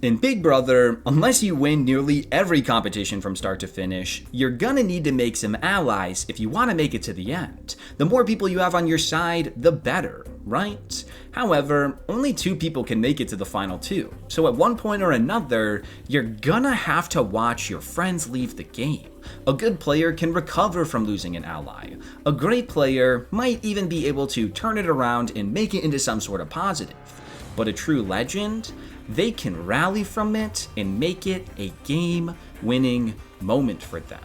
In Big Brother, unless you win nearly every competition from start to finish, you're gonna need to make some allies if you want to make it to the end. The more people you have on your side, the better, right? However, only 2 people can make it to the final 2, so at one point or another, you're gonna have to watch your friends leave the game. A good player can recover from losing an ally. A great player might even be able to turn it around and make it into some sort of positive. But a true legend, they can rally from it and make it a game-winning moment for them.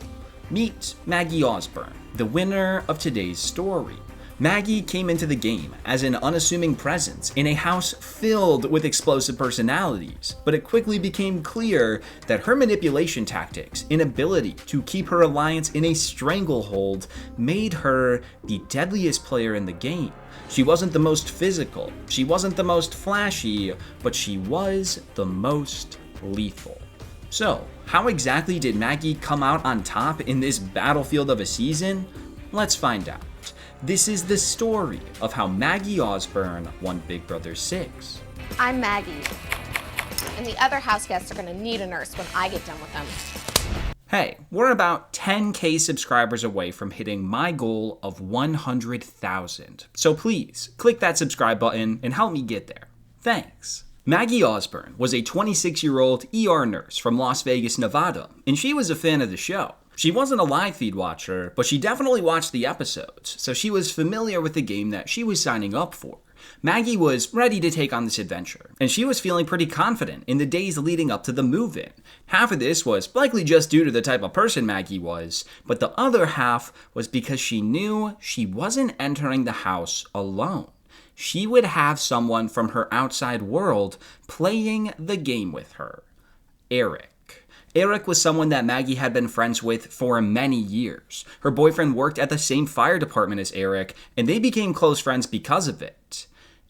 Meet Maggie Ausburn, the winner of today's story. Maggie came into the game as an unassuming presence in a house filled with explosive personalities, but it quickly became clear that her manipulation tactics and ability to keep her alliance in a stranglehold made her the deadliest player in the game. She wasn't the most physical, she wasn't the most flashy, but she was the most lethal. So, how exactly did Maggie come out on top in this battlefield of a season? Let's find out. This is the story of how Maggie Ausburn won Big Brother 6. I'm Maggie, and the other house guests are gonna need a nurse when I get done with them. Hey, we're about 10K subscribers away from hitting my goal of 100,000. So please, click that subscribe button and help me get there. Thanks. Maggie Ausburn was a 26-year-old ER nurse from Las Vegas, Nevada, and she was a fan of the show. She wasn't a live feed watcher, but she definitely watched the episodes, so she was familiar with the game that she was signing up for. Maggie was ready to take on this adventure, and she was feeling pretty confident in the days leading up to the move-in. Half of this was likely just due to the type of person Maggie was, but the other half was because she knew she wasn't entering the house alone. She would have someone from her outside world playing the game with her. Eric. Eric was someone that Maggie had been friends with for many years. Her boyfriend worked at the same fire department as Eric, and they became close friends because of it.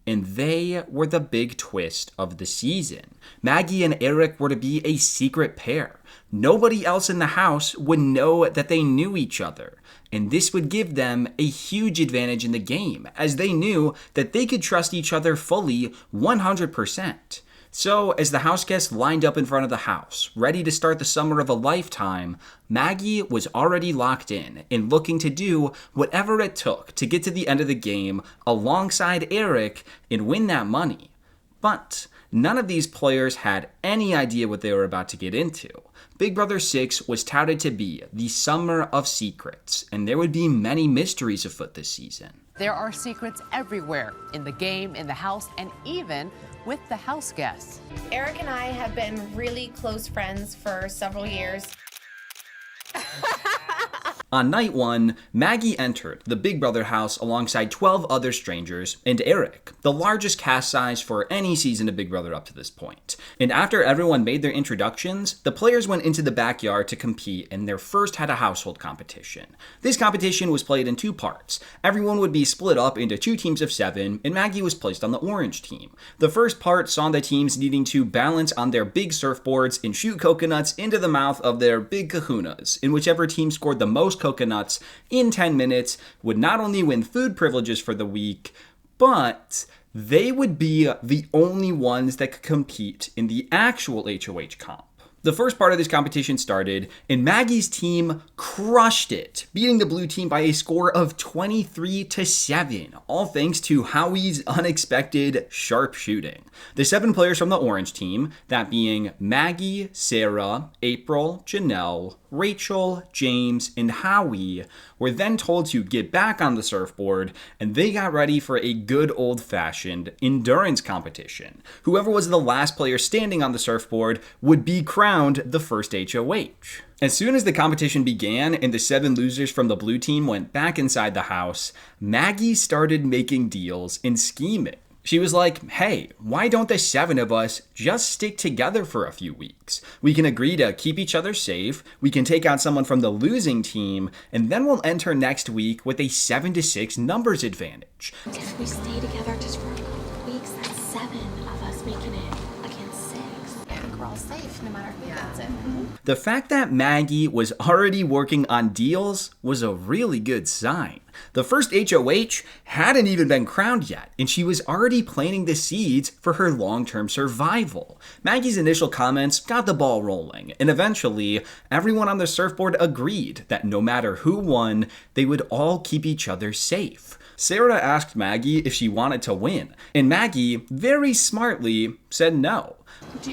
And they were the big twist of the season. Maggie and Eric were to be a secret pair. Nobody else in the house would know that they knew each other. And this would give them a huge advantage in the game, as they knew that they could trust each other fully 100%. So, as the house guests lined up in front of the house, ready to start the summer of a lifetime, Maggie was already locked in and looking to do whatever it took to get to the end of the game alongside Eric and win that money. But none of these players had any idea what they were about to get into. Big Brother 6 was touted to be the summer of secrets, and there would be many mysteries afoot this season. There are secrets everywhere, in the game, in the house, and even with the house guests. Eric and I have been really close friends for several years. On night 1, Maggie entered the Big Brother house alongside 12 other strangers and Eric, the largest cast size for any season of Big Brother up to this point. And after everyone made their introductions, the players went into the backyard to compete in their first Head of Household competition. This competition was played in 2 parts. Everyone would be split up into 2 teams of 7, and Maggie was placed on the orange team. The first part saw the teams needing to balance on their big surfboards and shoot coconuts into the mouth of their big kahunas, and whichever team scored the most coconuts in 10 minutes would not only win food privileges for the week, but they would be the only ones that could compete in the actual HOH comp. The first part of this competition started, and Maggie's team crushed it, beating the blue team by a score of 23-7, all thanks to Howie's unexpected sharp shooting. The 7 players from the orange team, that being Maggie, Sarah, April, Janelle, Rachel, James, and Howie, were then told to get back on the surfboard, and they got ready for a good old-fashioned endurance competition. Whoever was the last player standing on the surfboard would be crowned the first HOH. As soon as the competition began and the 7 losers from the blue team went back inside the house, Maggie started making deals and scheming. She was like, hey, why don't the 7 of us just stick together for a few weeks? We can agree to keep each other safe, we can take out someone from the losing team, and then we'll enter next week with a 7-6 numbers advantage. If we stay together just for a couple weeks, that's 7 of us making it against 6. like we're all safe no matter who gets it. The fact that Maggie was already working on deals was a really good sign. The first HOH hadn't even been crowned yet, and she was already planting the seeds for her long-term survival. Maggie's initial comments got the ball rolling, and eventually, everyone on the surfboard agreed that no matter who won, they would all keep each other safe. Sarah asked Maggie if she wanted to win, and Maggie, very smartly, said no. Do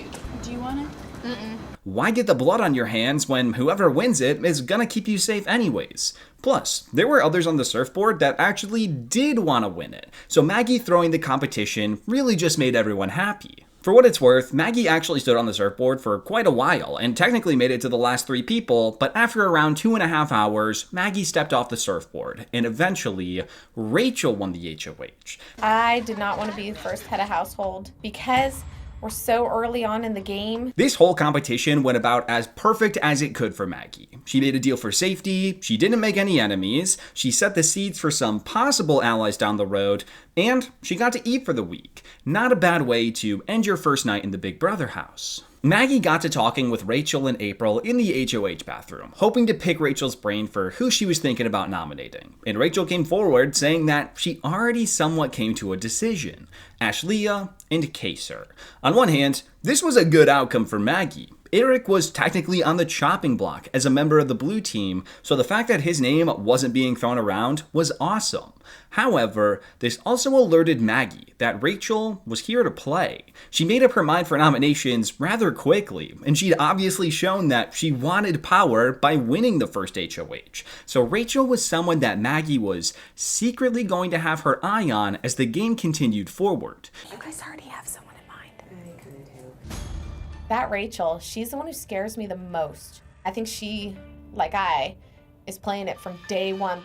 you want it? Mm-mm. Why get the blood on your hands when whoever wins it is gonna keep you safe anyways? Plus, there were others on the surfboard that actually did want to win it, so Maggie throwing the competition really just made everyone happy. For what it's worth, Maggie actually stood on the surfboard for quite a while and technically made it to the last 3 people, but after around 2.5 hours, Maggie stepped off the surfboard, and eventually, Rachel won the HOH. I did not want to be the first head of household because we're so early on in the game. This whole competition went about as perfect as it could for Maggie. She made a deal for safety, she didn't make any enemies, she set the seeds for some possible allies down the road, and she got to eat for the week. Not a bad way to end your first night in the Big Brother house. Maggie got to talking with Rachel and April in the HOH bathroom, hoping to pick Rachel's brain for who she was thinking about nominating. And Rachel came forward saying that she already somewhat came to a decision: Ashleigh and Kaser. On one hand, this was a good outcome for Maggie. Eric was technically on the chopping block as a member of the blue team, so the fact that his name wasn't being thrown around was awesome. However, this also alerted Maggie that Rachel was here to play. She made up her mind for nominations rather quickly, and she'd obviously shown that she wanted power by winning the first HOH. So Rachel was someone that Maggie was secretly going to have her eye on as the game continued forward. You guys already have someone in mind. That Rachel, she's the one who scares me the most. I think she, like I, is playing it from day one.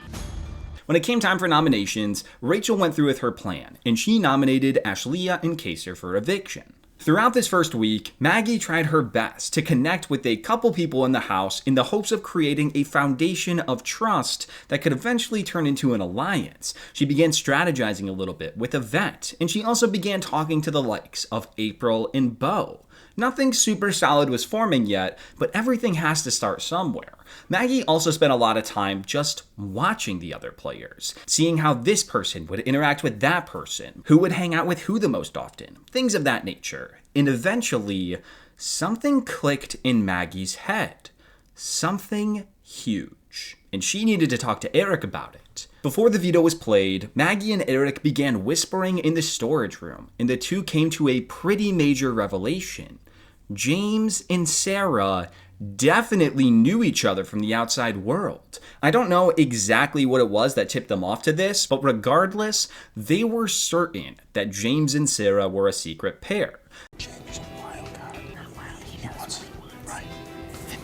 When it came time for nominations, Rachel went through with her plan, and she nominated Ashleigh and Kaser for eviction. Throughout this first week, Maggie tried her best to connect with a couple people in the house in the hopes of creating a foundation of trust that could eventually turn into an alliance. She began strategizing a little bit with Yvette, and she also began talking to the likes of April and Beau. Nothing super solid was forming yet, but everything has to start somewhere. Maggie also spent a lot of time just watching the other players, seeing how this person would interact with that person, who would hang out with who the most often, things of that nature. And eventually, something clicked in Maggie's head. Something huge. And she needed to talk to Eric about it. Before the veto was played, Maggie and Eric began whispering in the storage room, and the two came to a pretty major revelation. James and Sarah definitely knew each other from the outside world. I don't know exactly what it was that tipped them off to this, but regardless, they were certain that James and Sarah were a secret pair. James is a wild guy. Not wild, he knows what he wants. Right.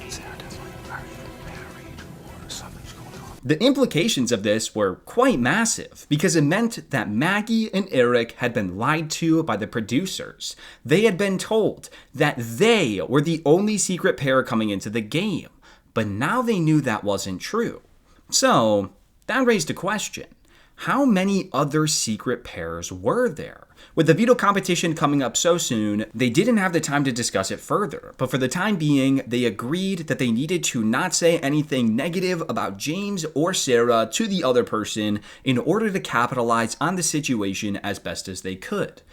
Sarah doesn't are you married or something's going on? The implications of this were quite massive, because it meant that Maggie and Eric had been lied to by the producers. They had been told that they were the only secret pair coming into the game, but now they knew that wasn't true. So, that raised a question. How many other secret pairs were there? With the veto competition coming up so soon, they didn't have the time to discuss it further, but for the time being, they agreed that they needed to not say anything negative about James or Sarah to the other person in order to capitalize on the situation as best as they could.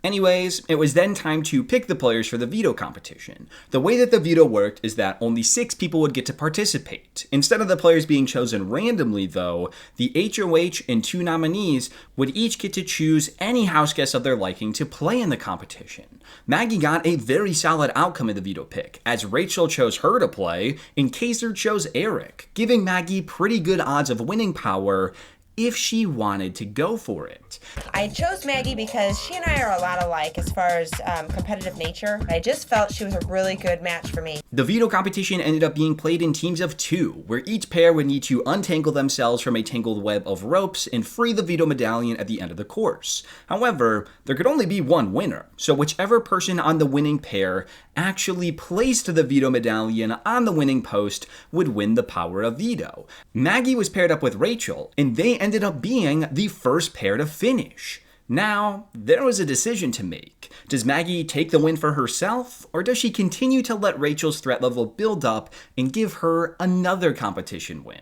Anyways, it was then time to pick the players for the veto competition. The way that the veto worked is that only 6 people would get to participate. Instead of the players being chosen randomly though, the HOH and 2 nominees would each get to choose any house guest of their liking to play in the competition. Maggie got a very solid outcome in the veto pick, as Rachel chose her to play and Kaser chose Eric, giving Maggie pretty good odds of winning power if she wanted to go for it. I chose Maggie because she and I are a lot alike as far as competitive nature. I just felt she was a really good match for me. The veto competition ended up being played in teams of 2, where each pair would need to untangle themselves from a tangled web of ropes and free the veto medallion at the end of the course. However, there could only be one winner, so whichever person on the winning pair actually placed the veto medallion on the winning post would win the power of veto. Maggie was paired up with Rachel, and they ended up being the first pair to finish. Now, there was a decision to make. Does Maggie take the win for herself, or does she continue to let Rachel's threat level build up and give her another competition win?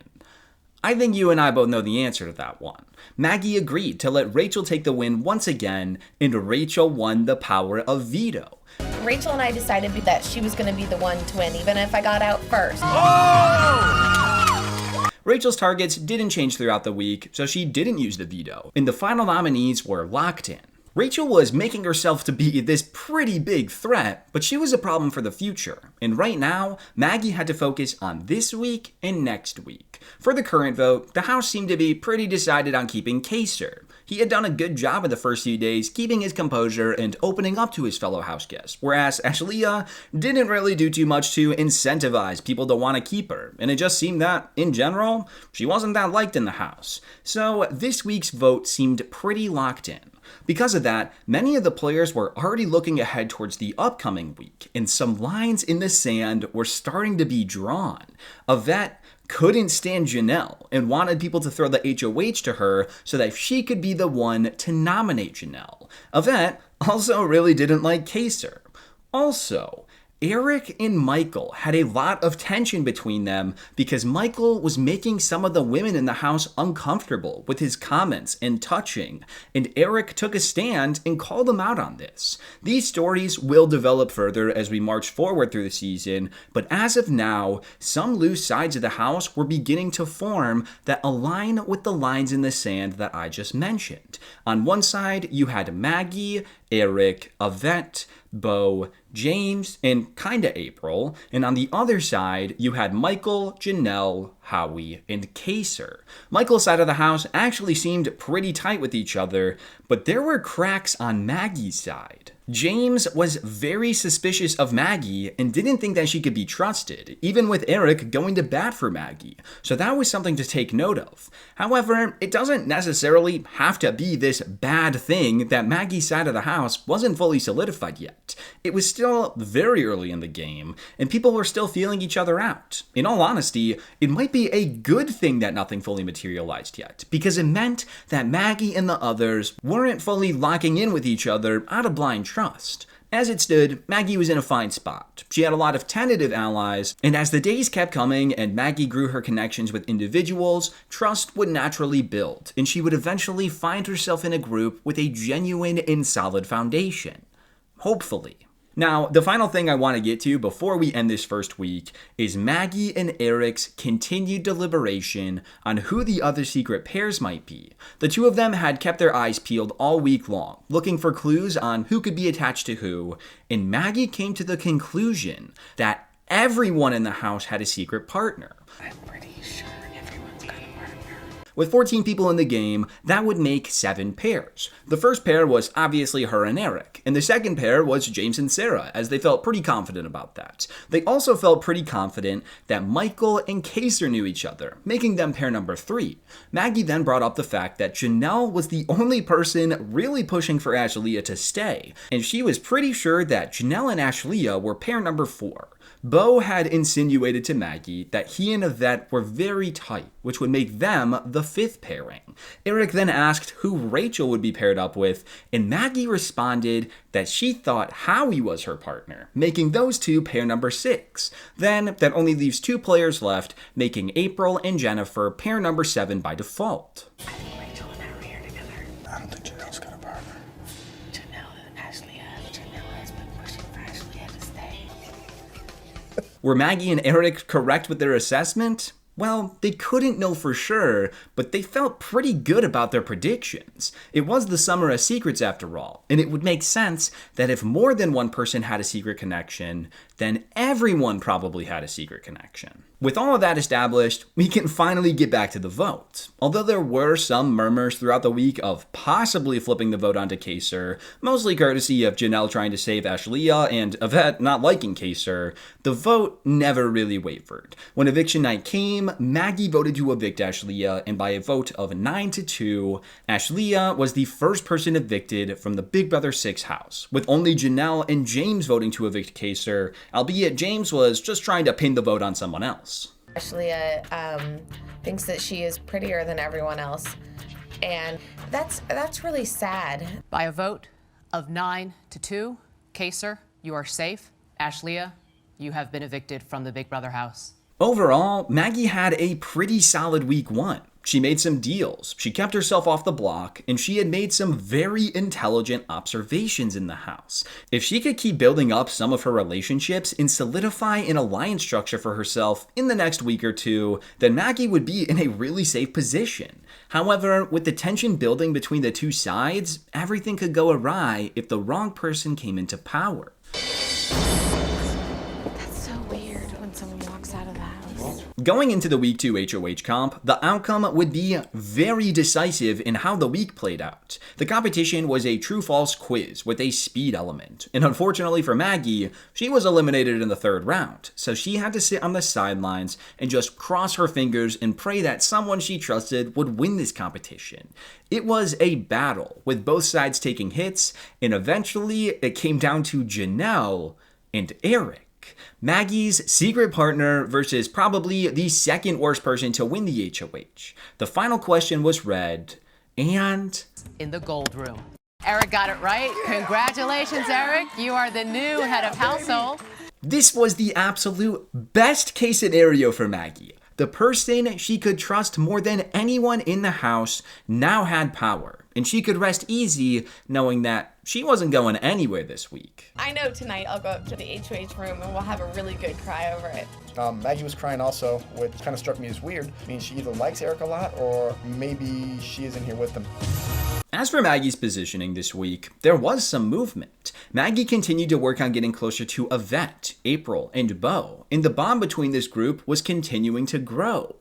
I think you and I both know the answer to that one. Maggie agreed to let Rachel take the win once again, and Rachel won the power of veto. Rachel and I decided that she was going to be the one to win, even if I got out first. Rachel's targets didn't change throughout the week, so she didn't use the veto, and the final nominees were locked in. Rachel was making herself to be this pretty big threat, but she was a problem for the future. And right now, Maggie had to focus on this week and next week. For the current vote, the House seemed to be pretty decided on keeping Kaser. He had done a good job in the first few days, keeping his composure and opening up to his fellow house guests, whereas Ashleigh didn't really do too much to incentivize people to want to keep her, and it just seemed that, in general, she wasn't that liked in the House. So this week's vote seemed pretty locked in. Because of that, many of the players were already looking ahead towards the upcoming week, and some lines in the sand were starting to be drawn. Yvette couldn't stand Janelle and wanted people to throw the HOH to her so that she could be the one to nominate Janelle. Yvette also really didn't like Kaser. Also, Eric and Michael had a lot of tension between them because Michael was making some of the women in the house uncomfortable with his comments and touching, and Eric took a stand and called him out on this. These stories will develop further as we march forward through the season, but as of now, some loose sides of the house were beginning to form that align with the lines in the sand that I just mentioned. On one side, you had Maggie, Eric, Yvette, Bo, James, and kinda April, and on the other side, you had Michael, Janelle, Howie, and Kaser. Michael's side of the house actually seemed pretty tight with each other, but there were cracks on Maggie's side. James was very suspicious of Maggie and didn't think that she could be trusted, even with Eric going to bat for Maggie, so that was something to take note of. However, it doesn't necessarily have to be this bad thing that Maggie's side of the house wasn't fully solidified yet. It was still very early in the game, and people were still feeling each other out. In all honesty, it might be a good thing that nothing fully materialized yet, because it meant that Maggie and the others weren't fully locking in with each other out of blind trust. As it stood, Maggie was in a fine spot. She had a lot of tentative allies, and as the days kept coming and Maggie grew her connections with individuals, trust would naturally build, and she would eventually find herself in a group with a genuine and solid foundation. Hopefully. Now, the final thing I want to get to before we end this first week is Maggie and Eric's continued deliberation on who the other secret pairs might be. The two of them had kept their eyes peeled all week long, looking for clues on who could be attached to who, and Maggie came to the conclusion that everyone in the house had a secret partner. I'm pretty sure everyone's got a partner. With 14 people in the game, that would make 7 pairs. The first pair was obviously her and Eric, and the second pair was James and Sarah, as they felt pretty confident about that. They also felt pretty confident that Michael and Kaser knew each other, making them pair number 3. Maggie then brought up the fact that Janelle was the only person really pushing for Ashleigh to stay, and she was pretty sure that Janelle and Ashleigh were pair number 4. Bo had insinuated to Maggie that he and Yvette were very tight, which would make them the 5th pairing. Eric then asked who Rachel would be paired up with, and Maggie responded that she thought Howie was her partner, making those two pair number 6. Then, that only leaves 2 players left, making April and Jennifer pair number 7 by default. I think Rachel and Howie are together. I don't think Janelle's got a partner. Janelle and Ashleigh. Janelle has been pushing for Ashleigh to stay. Were Maggie and Eric correct with their assessment? Well, they couldn't know for sure, but they felt pretty good about their predictions. It was the summer of secrets after all, and it would make sense that if more than one person had a secret connection, then everyone probably had a secret connection. With all of that established, we can finally get back to the vote. Although there were some murmurs throughout the week of possibly flipping the vote onto Kaser, mostly courtesy of Janelle trying to save Ashleigh and Yvette not liking Kaser, the vote never really wavered. When eviction night came, Maggie voted to evict Ashleigh, and by a vote of 9-2, Ashleigh was the first person evicted from the Big Brother 6 house, with only Janelle and James voting to evict Kaser, albeit James was just trying to pin the vote on someone else. Ashleigh thinks that she is prettier than everyone else. and that's really sad. By a vote of 9-2, Kaser, you are safe. Ashlia, you have been evicted from the Big Brother house. Overall, Maggie had a pretty solid week 1. She made some deals, she kept herself off the block, and she had made some very intelligent observations in the house. If she could keep building up some of her relationships and solidify an alliance structure for herself in the next week or two, then Maggie would be in a really safe position. However, with the tension building between the two sides, everything could go awry if the wrong person came into power. That's so weird when someone walks out of the house. Going into the Week 2 HOH comp, the outcome would be very decisive in how the week played out. The competition was a true-false quiz with a speed element, and unfortunately for Maggie, she was eliminated in the 3rd round, so she had to sit on the sidelines and just cross her fingers and pray that someone she trusted would win this competition. It was a battle, with both sides taking hits, and eventually it came down to Janelle and Eric. Maggie's secret partner versus probably the second worst person to win the HOH. The final question was read, and... in the gold room. Eric got it right. Congratulations, Eric. You are the new head of household. This was the absolute best case scenario for Maggie. The person she could trust more than anyone in the house now had power, and she could rest easy knowing that she wasn't going anywhere this week. I know tonight I'll go up to the HOH room and we'll have a really good cry over it. Maggie was crying also, which kind of struck me as weird. I mean, she either likes Eric a lot or maybe she isn't here with him. As for Maggie's positioning this week, there was some movement. Maggie continued to work on getting closer to Yvette, April, and Beau, and the bond between this group was continuing to grow.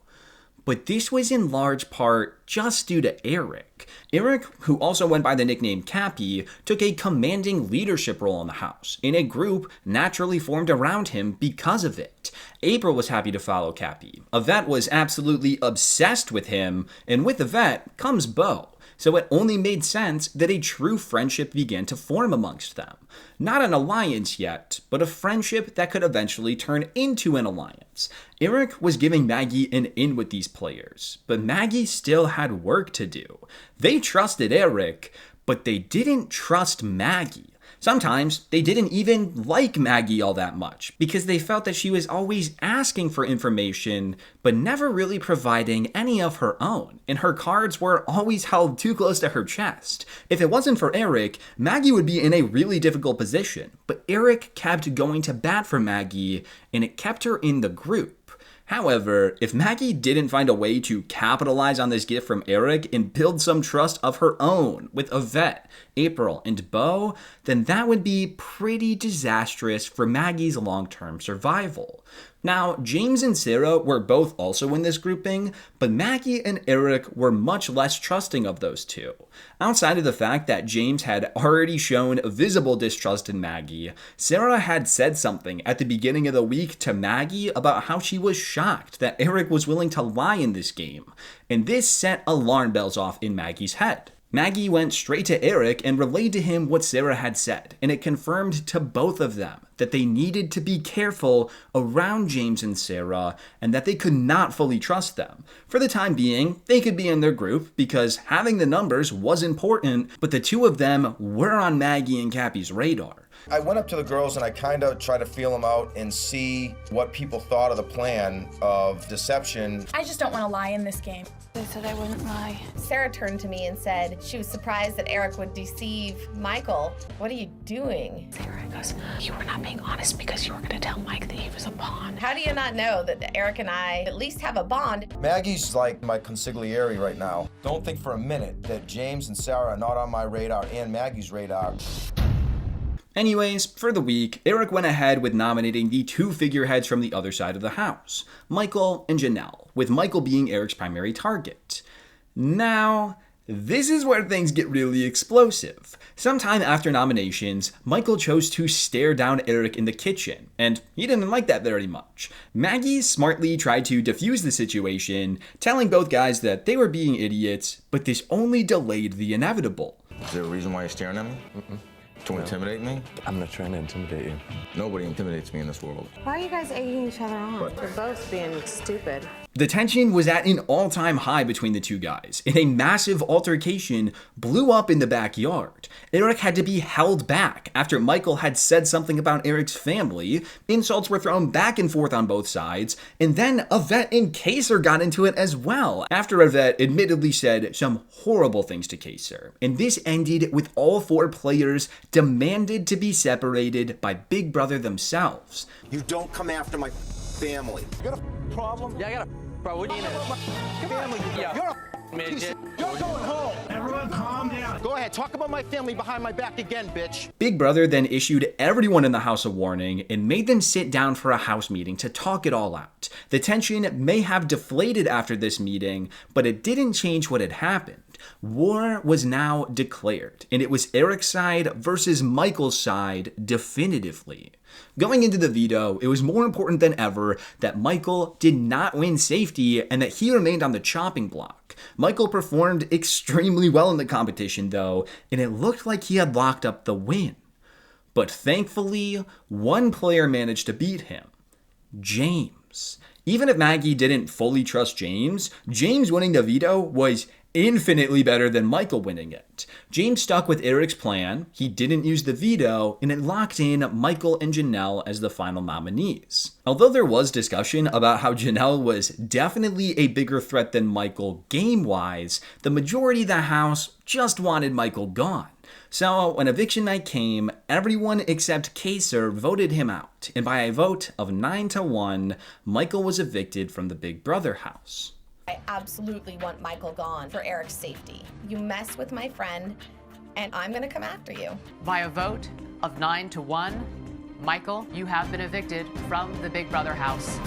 But this was in large part just due to Eric. Eric, who also went by the nickname Cappy, took a commanding leadership role in the house, and a group naturally formed around him because of it. April was happy to follow Cappy. Yvette was absolutely obsessed with him, and with Yvette comes Beau. So it only made sense that a true friendship began to form amongst them. Not an alliance yet, but a friendship that could eventually turn into an alliance. Eric was giving Maggie an in with these players, but Maggie still had work to do. They trusted Eric, but they didn't trust Maggie. Sometimes they didn't even like Maggie all that much because they felt that she was always asking for information but never really providing any of her own, and her cards were always held too close to her chest. If it wasn't for Eric, Maggie would be in a really difficult position, but Eric kept going to bat for Maggie and it kept her in the group. However, if Maggie didn't find a way to capitalize on this gift from Eric and build some trust of her own with Yvette, April, and Beau, then that would be pretty disastrous for Maggie's long-term survival. Now, James and Sarah were both also in this grouping, but Maggie and Eric were much less trusting of those two. Outside of the fact that James had already shown visible distrust in Maggie, Sarah had said something at the beginning of the week to Maggie about how she was shocked that Eric was willing to lie in this game, and this set alarm bells off in Maggie's head. Maggie went straight to Eric and relayed to him what Sarah had said, and it confirmed to both of them that they needed to be careful around James and Sarah and that they could not fully trust them. For the time being, they could be in their group because having the numbers was important, but the two of them were on Maggie and Cappy's radar. I went up to the girls and I kind of tried to feel them out and see what people thought of the plan of deception. I just don't want to lie in this game. They said I wouldn't lie. Sarah turned to me and said she was surprised that Eric would deceive Michael. What are you doing? Sarah goes, you were not being honest because you were going to tell Mike that he was a pawn. How do you not know that Eric and I at least have a bond? Maggie's like my consigliere right now. Don't think for a minute that James and Sarah are not on my radar and Maggie's radar. Anyways, for the week, Eric went ahead with nominating the two figureheads from the other side of the house, Michael and Janelle, with Michael being Eric's primary target. Now, this is where things get really explosive. Sometime after nominations, Michael chose to stare down Eric in the kitchen, and he didn't like that very much. Maggie smartly tried to defuse the situation, telling both guys that they were being idiots, but this only delayed the inevitable. Is there a reason why you're staring at me? To intimidate me? I'm not trying to intimidate you. Nobody intimidates me in this world. Why are you guys egging each other on? You're both being stupid. The tension was at an all-time high between the two guys, and a massive altercation blew up in the backyard. Eric had to be held back after Michael had said something about Eric's family. Insults were thrown back and forth on both sides, and then Yvette and Kaser got into it as well, after Yvette admittedly said some horrible things to Kaser. And this ended with all four players demanded to be separated by Big Brother themselves. You don't come after my family. You got a problem? Yeah, I got a problem. What do you mean? Family. Yeah. You're a Midget. You're going home. Everyone calm down. Go ahead, talk about my family behind my back again, bitch. Big Brother then issued everyone in the house a warning and made them sit down for a house meeting to talk it all out. The tension may have deflated after this meeting, but it didn't change what had happened. War was now declared, and it was Eric's side versus Michael's side definitively. Going into the veto, it was more important than ever that Michael did not win safety and that he remained on the chopping block. Michael performed extremely well in the competition though, and it looked like he had locked up the win. But thankfully, one player managed to beat him. James. Even if Maggie didn't fully trust James winning the veto was infinitely better than Michael winning it. James stuck with Eric's plan, he didn't use the veto, and it locked in Michael and Janelle as the final nominees. Although there was discussion about how Janelle was definitely a bigger threat than Michael game-wise, the majority of the house just wanted Michael gone. So when eviction night came, everyone except Kaser voted him out, and by a vote of 9-1, Michael was evicted from the Big Brother house. I absolutely want Michael gone for Eric's safety. You mess with my friend, and I'm gonna come after you. By a vote of 9-1, Michael, you have been evicted from the Big Brother house.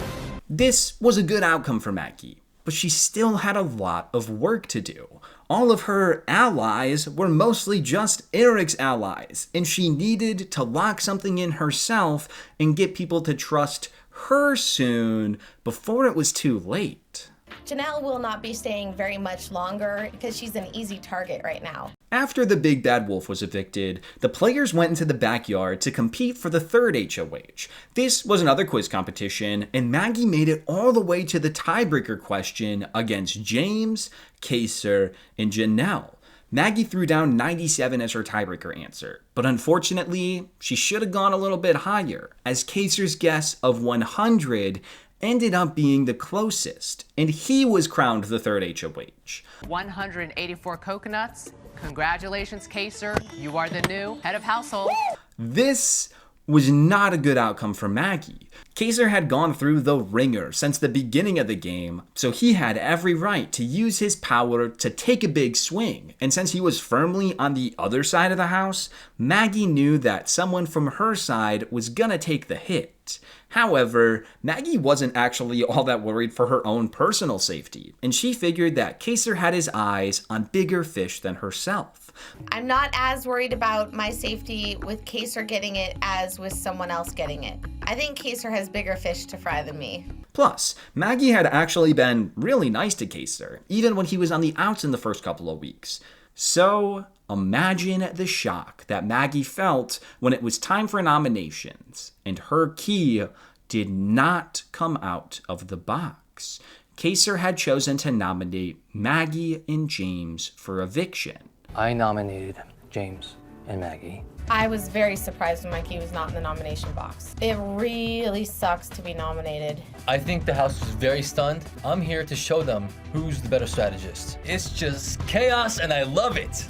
This was a good outcome for Maggie, but she still had a lot of work to do. All of her allies were mostly just Eric's allies, and she needed to lock something in herself and get people to trust her soon before it was too late. Janelle will not be staying very much longer because she's an easy target right now. After the Big Bad Wolf was evicted, the players went into the backyard to compete for the third HOH. This was another quiz competition, and Maggie made it all the way to the tiebreaker question against James, Kaser, and Janelle. Maggie threw down 97 as her tiebreaker answer, but unfortunately, she should have gone a little bit higher, as Kaser's guess of 100 ended up being the closest, and he was crowned the third HOH. 184 coconuts. Congratulations, Kaser. You are the new head of household. This was not a good outcome for Maggie. Kaser had gone through the ringer since the beginning of the game, so he had every right to use his power to take a big swing. And since he was firmly on the other side of the house, Maggie knew that someone from her side was gonna take the hit. However, Maggie wasn't actually all that worried for her own personal safety, and she figured that Kaser had his eyes on bigger fish than herself. I'm not as worried about my safety with Kaser getting it as with someone else getting it. I think Kaser has bigger fish to fry than me. Plus, Maggie had actually been really nice to Kaser, even when he was on the outs in the first couple of weeks. So, imagine the shock that Maggie felt when it was time for nominations, and her key did not come out of the box. Kaser had chosen to nominate Maggie and James for eviction. I nominated James and Maggie. I was very surprised when my key was not in the nomination box. It really sucks to be nominated. I think the house was very stunned. I'm here to show them who's the better strategist. It's just chaos and I love it.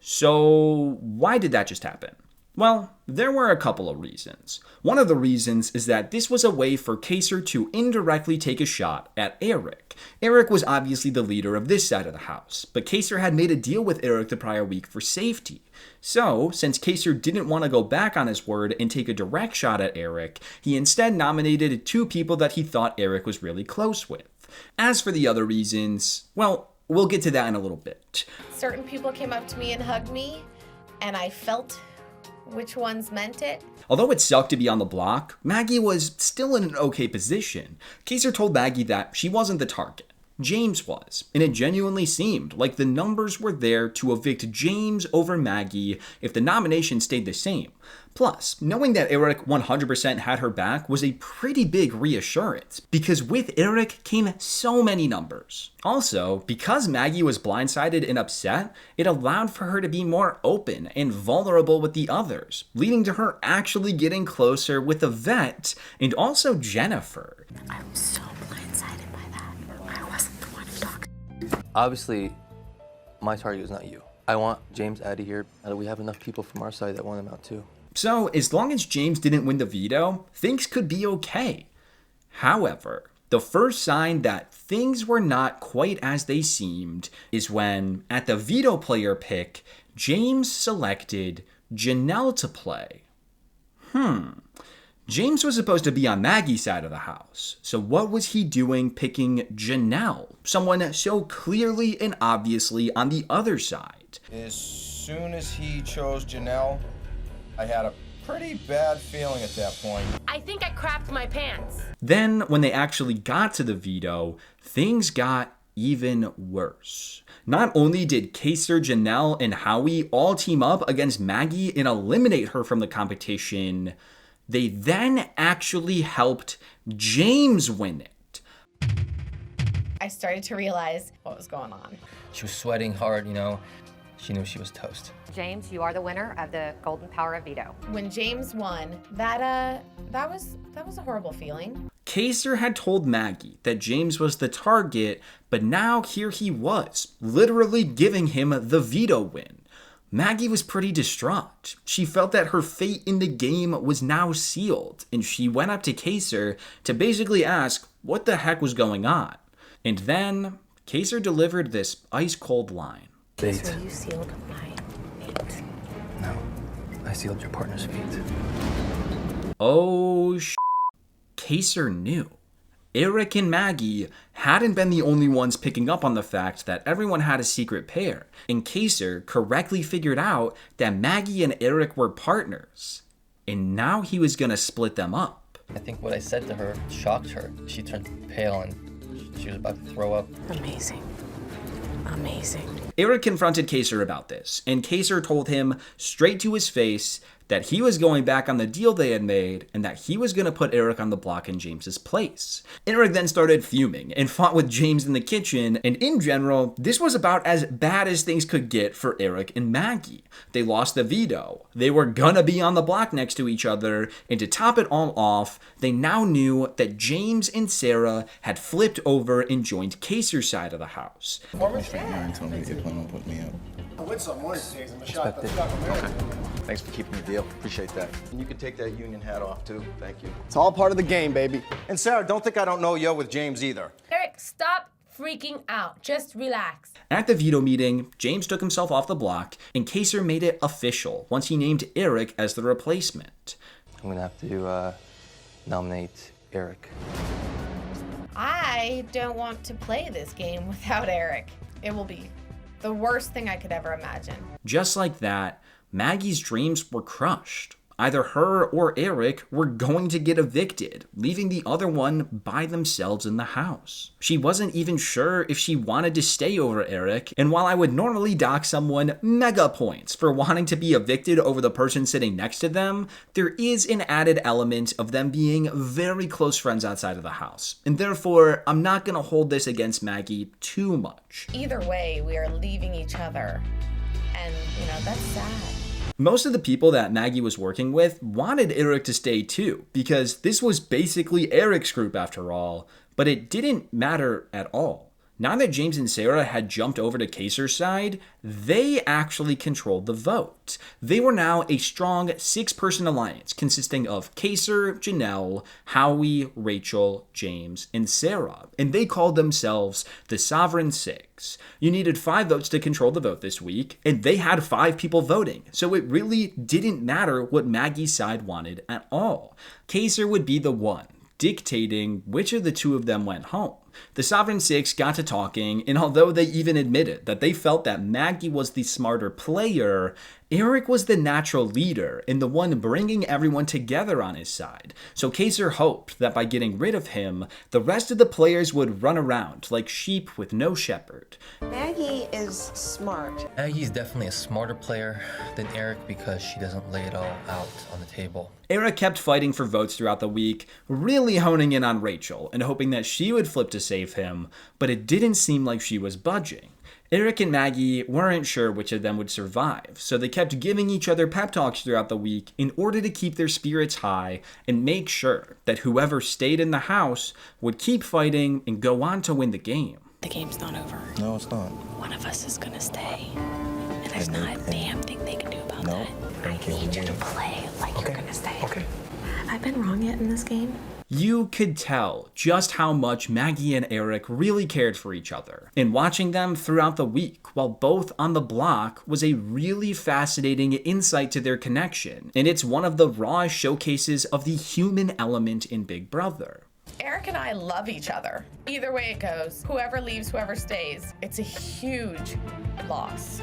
So, why did that just happen? Well, there were a couple of reasons. One of the reasons is that this was a way for Kaser to indirectly take a shot at Eric. Eric was obviously the leader of this side of the house, but Kaser had made a deal with Eric the prior week for safety. So, since Kaser didn't want to go back on his word and take a direct shot at Eric, he instead nominated two people that he thought Eric was really close with. As for the other reasons, well, we'll get to that in a little bit. Certain people came up to me and hugged me, and I felt which ones meant it. Although it sucked to be on the block, Maggie was still in an okay position. Kaser told Maggie that she wasn't the target. James was, and it genuinely seemed like the numbers were there to evict James over Maggie if the nomination stayed the same. Plus, knowing that Eric 100% had her back was a pretty big reassurance, because with Eric came so many numbers. Also, because Maggie was blindsided and upset, it allowed for her to be more open and vulnerable with the others, leading to her actually getting closer with Yvette and also Jennifer. I'm so blindsided by that. I wasn't the one who talked. Obviously, my target is not you. I want James out of here, and we have enough people from our side that want him out too. So, as long as James didn't win the veto, things could be okay. However, the first sign that things were not quite as they seemed is when, at the veto player pick, James selected Janelle to play. James was supposed to be on Maggie's side of the house, so what was he doing picking Janelle, someone so clearly and obviously on the other side? As soon as he chose Janelle, I had a pretty bad feeling at that point. I think I crapped my pants. Then, when they actually got to the veto, things got even worse. Not only did Kaser, Janelle, and Howie all team up against Maggie and eliminate her from the competition, they then actually helped James win it. I started to realize what was going on. She was sweating hard, you know. She knew she was toast. James, you are the winner of the Golden Power of Veto. When James won, that was a horrible feeling. Kaser had told Maggie that James was the target, but now here he was, literally giving him the veto win. Maggie was pretty distraught. She felt that her fate in the game was now sealed, and she went up to Kaser to basically ask what the heck was going on. And then Kaser delivered this ice-cold line. Fate. So you sealed my fate. No, I sealed your partner's fate. Oh, Kaser knew. Eric and Maggie hadn't been the only ones picking up on the fact that everyone had a secret pair, and Kaser correctly figured out that Maggie and Eric were partners. And now he was gonna split them up. I think what I said to her shocked her. She turned pale and she was about to throw up. Amazing. Amazing. Eric confronted Kaser about this, and Kaser told him straight to his face that he was going back on the deal they had made and that he was going to put Eric on the block in James's place. Eric then started fuming and fought with James in the kitchen, and in general, this was about as bad as things could get for Eric and Maggie. They lost the veto. They were gonna be on the block next to each other, and to top it all off, they now knew that James and Sarah had flipped over and joined Kaser's side of the house. Told me you plan on putting me up. I win some more days. I'm a shot that's stuck America. Thanks for keeping the deal. Appreciate that. And you can take that union hat off too. Thank you. It's all part of the game, baby. And Sarah, don't think I don't know you're with James either. Eric, stop freaking out. Just relax. At the veto meeting, James took himself off the block, and Kaser made it official once he named Eric as the replacement. I'm gonna have to nominate Eric. I don't want to play this game without Eric. It will be the worst thing I could ever imagine. Just like that, Maggie's dreams were crushed. Either her or Eric were going to get evicted, leaving the other one by themselves in the house. She wasn't even sure if she wanted to stay over Eric, and while I would normally dock someone mega points for wanting to be evicted over the person sitting next to them, there is an added element of them being very close friends outside of the house, and therefore I'm not going to hold this against Maggie too much. Either way, we are leaving each other, and that's sad. Most of the people that Maggie was working with wanted Eric to stay too, because this was basically Eric's group after all, but it didn't matter at all. Now that James and Sarah had jumped over to Kaser's side, they actually controlled the vote. They were now a strong 6-person alliance consisting of Kaser, Janelle, Howie, Rachel, James, and Sarah, and they called themselves the Sovereign Six. You needed 5 votes to control the vote this week, and they had 5 people voting, so it really didn't matter what Maggie's side wanted at all. Kaser would be the one dictating which of the 2 of them went home. The Sovereign Six got to talking, and although they even admitted that they felt that Maggie was the smarter player, Eric was the natural leader and the one bringing everyone together on his side. So Kaser hoped that by getting rid of him, the rest of the players would run around like sheep with no shepherd. Maggie is smart. Maggie's definitely a smarter player than Eric because she doesn't lay it all out on the table. Eric kept fighting for votes throughout the week, really honing in on Rachel and hoping that she would flip to save him, but it didn't seem like she was budging. Eric and Maggie weren't sure which of them would survive, so they kept giving each other pep talks throughout the week in order to keep their spirits high and make sure that whoever stayed in the house would keep fighting and go on to win the game. The game's not over. No, it's not. One of us is gonna stay. And there's not a damn thing they can do about that. I need you to play like you're gonna stay. Okay. Have I been wrong yet in this game? You could tell just how much Maggie and Eric really cared for each other. And watching them throughout the week while both on the block was a really fascinating insight to their connection. And it's one of the rawest showcases of the human element in Big Brother. Eric and I love each other. Either way it goes, whoever leaves, whoever stays, it's a huge loss.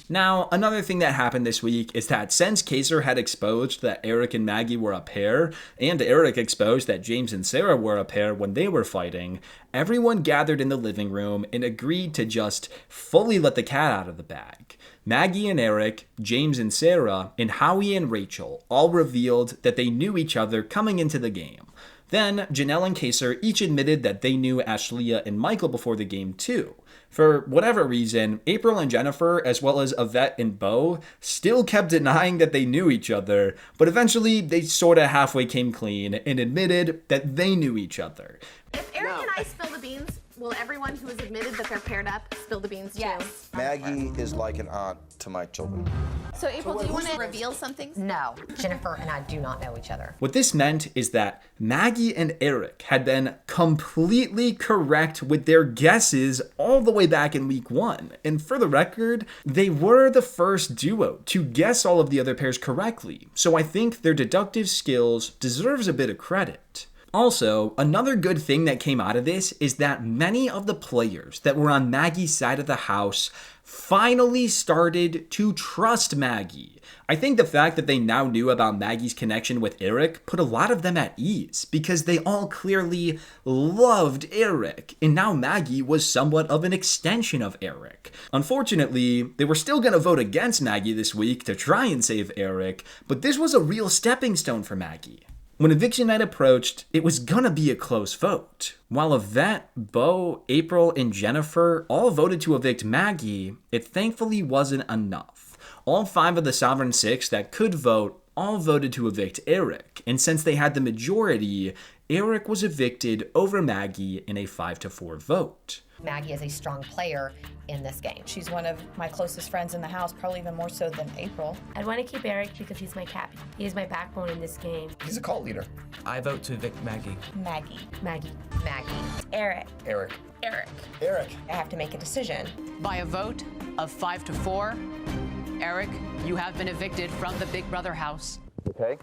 Now, another thing that happened this week is that since Kaser had exposed that Eric and Maggie were a pair, and Eric exposed that James and Sarah were a pair when they were fighting, everyone gathered in the living room and agreed to just fully let the cat out of the bag. Maggie and Eric, James and Sarah, and Howie and Rachel all revealed that they knew each other coming into the game. Then, Janelle and Kaser each admitted that they knew Ashleigh and Michael before the game too. For whatever reason, April and Jennifer, as well as Yvette and Beau, still kept denying that they knew each other, but eventually they sorta halfway came clean and admitted that they knew each other. If Eric and I spill the beans, will everyone who has admitted that they're paired up spill the beans too? Maggie is like an aunt to my children. So April, do you want to reveal something? No, Jennifer and I do not know each other. What this meant is that Maggie and Eric had been completely correct with their guesses all the way back in week 1. And for the record, they were the first duo to guess all of the other pairs correctly. So I think their deductive skills deserves a bit of credit. Also, another good thing that came out of this is that many of the players that were on Maggie's side of the house finally started to trust Maggie. I think the fact that they now knew about Maggie's connection with Eric put a lot of them at ease because they all clearly loved Eric, and now Maggie was somewhat of an extension of Eric. Unfortunately, they were still going to vote against Maggie this week to try and save Eric, but this was a real stepping stone for Maggie. When eviction night approached, it was gonna be a close vote. While Yvette, Beau, April, and Jennifer all voted to evict Maggie, it thankfully wasn't enough. All 5 of the Sovereign Six that could vote all voted to evict Eric, and since they had the majority, Eric was evicted over Maggie in a 5-4 vote. Maggie is a strong player in this game. She's one of my closest friends in the house, probably even more so than April. I want to keep Eric because he's my captain. He is my backbone in this game. He's a cult leader. I vote to evict Maggie. Maggie. Maggie. Maggie. Eric. Eric. Eric. Eric. I have to make a decision. By a vote of 5-4, Eric, you have been evicted from the Big Brother house. Okay.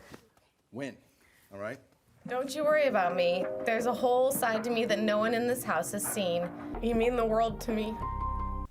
Win. All right. Don't you worry about me. There's a whole side to me that no one in this house has seen. You mean the world to me.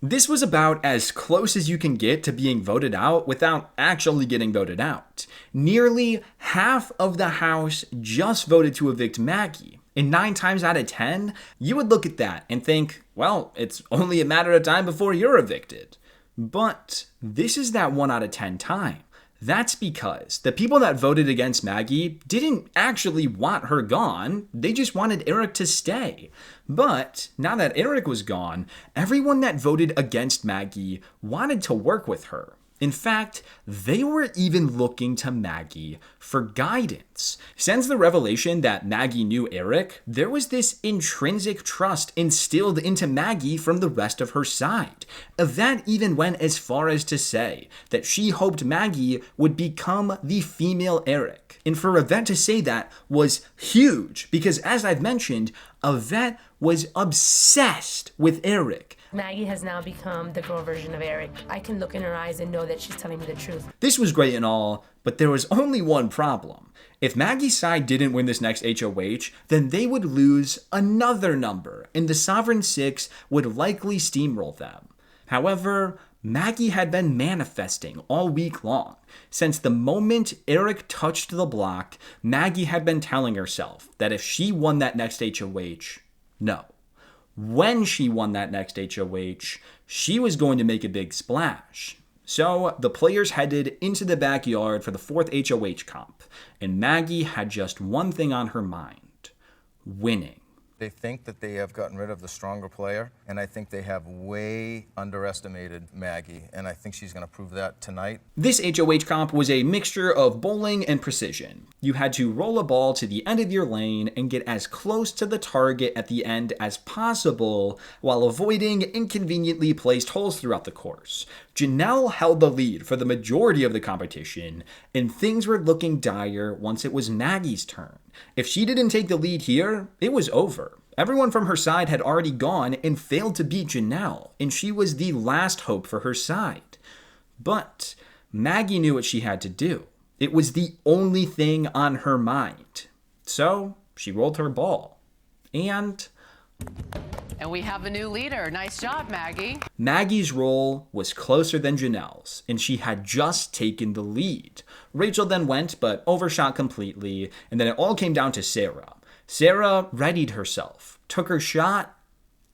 This was about as close as you can get to being voted out without actually getting voted out. Nearly half of the house just voted to evict Maggie. And 9 times out of 10, you would look at that and think, well, it's only a matter of time before you're evicted. But this is that 1 out of 10 time. That's because the people that voted against Maggie didn't actually want her gone, they just wanted Eric to stay. But now that Eric was gone, everyone that voted against Maggie wanted to work with her. In fact, they were even looking to Maggie for guidance. Since the revelation that Maggie knew Eric, there was this intrinsic trust instilled into Maggie from the rest of her side. Yvette even went as far as to say that she hoped Maggie would become the female Eric. And for Yvette to say that was huge because, as I've mentioned, Yvette was obsessed with Eric. Maggie has now become the girl version of Eric. I can look in her eyes and know that she's telling me the truth. This was great and all, but there was only one problem. If Maggie's side didn't win this next HOH, then they would lose another number, and the Sovereign Six would likely steamroll them. However, Maggie had been manifesting all week long. Since the moment Eric touched the block, Maggie had been telling herself that if she won that next HOH, no. When she won that next HOH, she was going to make a big splash. So the players headed into the backyard for the 4th HOH comp, and Maggie had just one thing on her mind: winning. They think that they have gotten rid of the stronger player, and I think they have way underestimated Maggie, and I think she's going to prove that tonight. This HOH comp was a mixture of bowling and precision. You had to roll a ball to the end of your lane and get as close to the target at the end as possible while avoiding inconveniently placed holes throughout the course. Janelle held the lead for the majority of the competition, and things were looking dire once it was Maggie's turn. If she didn't take the lead here, it was over. Everyone from her side had already gone and failed to beat Janelle, and she was the last hope for her side. But Maggie knew what she had to do. It was the only thing on her mind. So she rolled her ball. And we have a new leader. Nice job, Maggie. Maggie's roll was closer than Janelle's, and she had just taken the lead. Rachel then went, but overshot completely, and then it all came down to Sarah. Sarah readied herself, took her shot,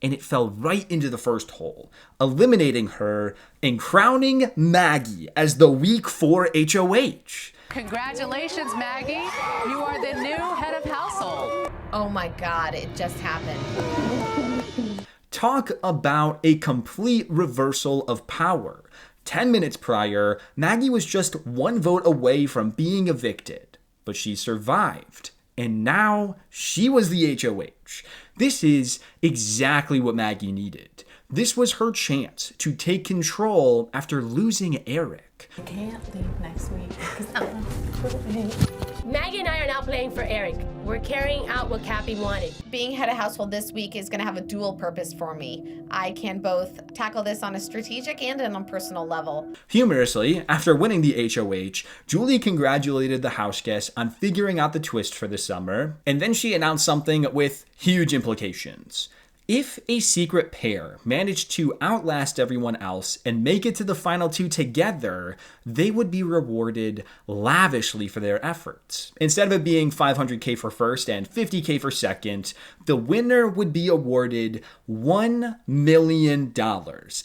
and it fell right into the first hole, eliminating her and crowning Maggie as the Week 4 HOH. Congratulations, Maggie. You are the new head of household. Oh my God, it just happened. Talk about a complete reversal of power. 10 minutes prior, Maggie was just one vote away from being evicted, but she survived, and now she was the HOH. This is exactly what Maggie needed. This was her chance to take control after losing Eric. I can't leave next week because I'm quitting. Maggie and I are now playing for Eric. We're carrying out what Cappy wanted. Being head of household this week is going to have a dual purpose for me. I can both tackle this on a strategic and on a personal level. Humorously, after winning the HOH, Julie congratulated the house guests on figuring out the twist for the summer, and then she announced something with huge implications. If a secret pair managed to outlast everyone else and make it to the final 2 together, they would be rewarded lavishly for their efforts. Instead of it being $500K for first and $50K for second, the winner would be awarded $1 million,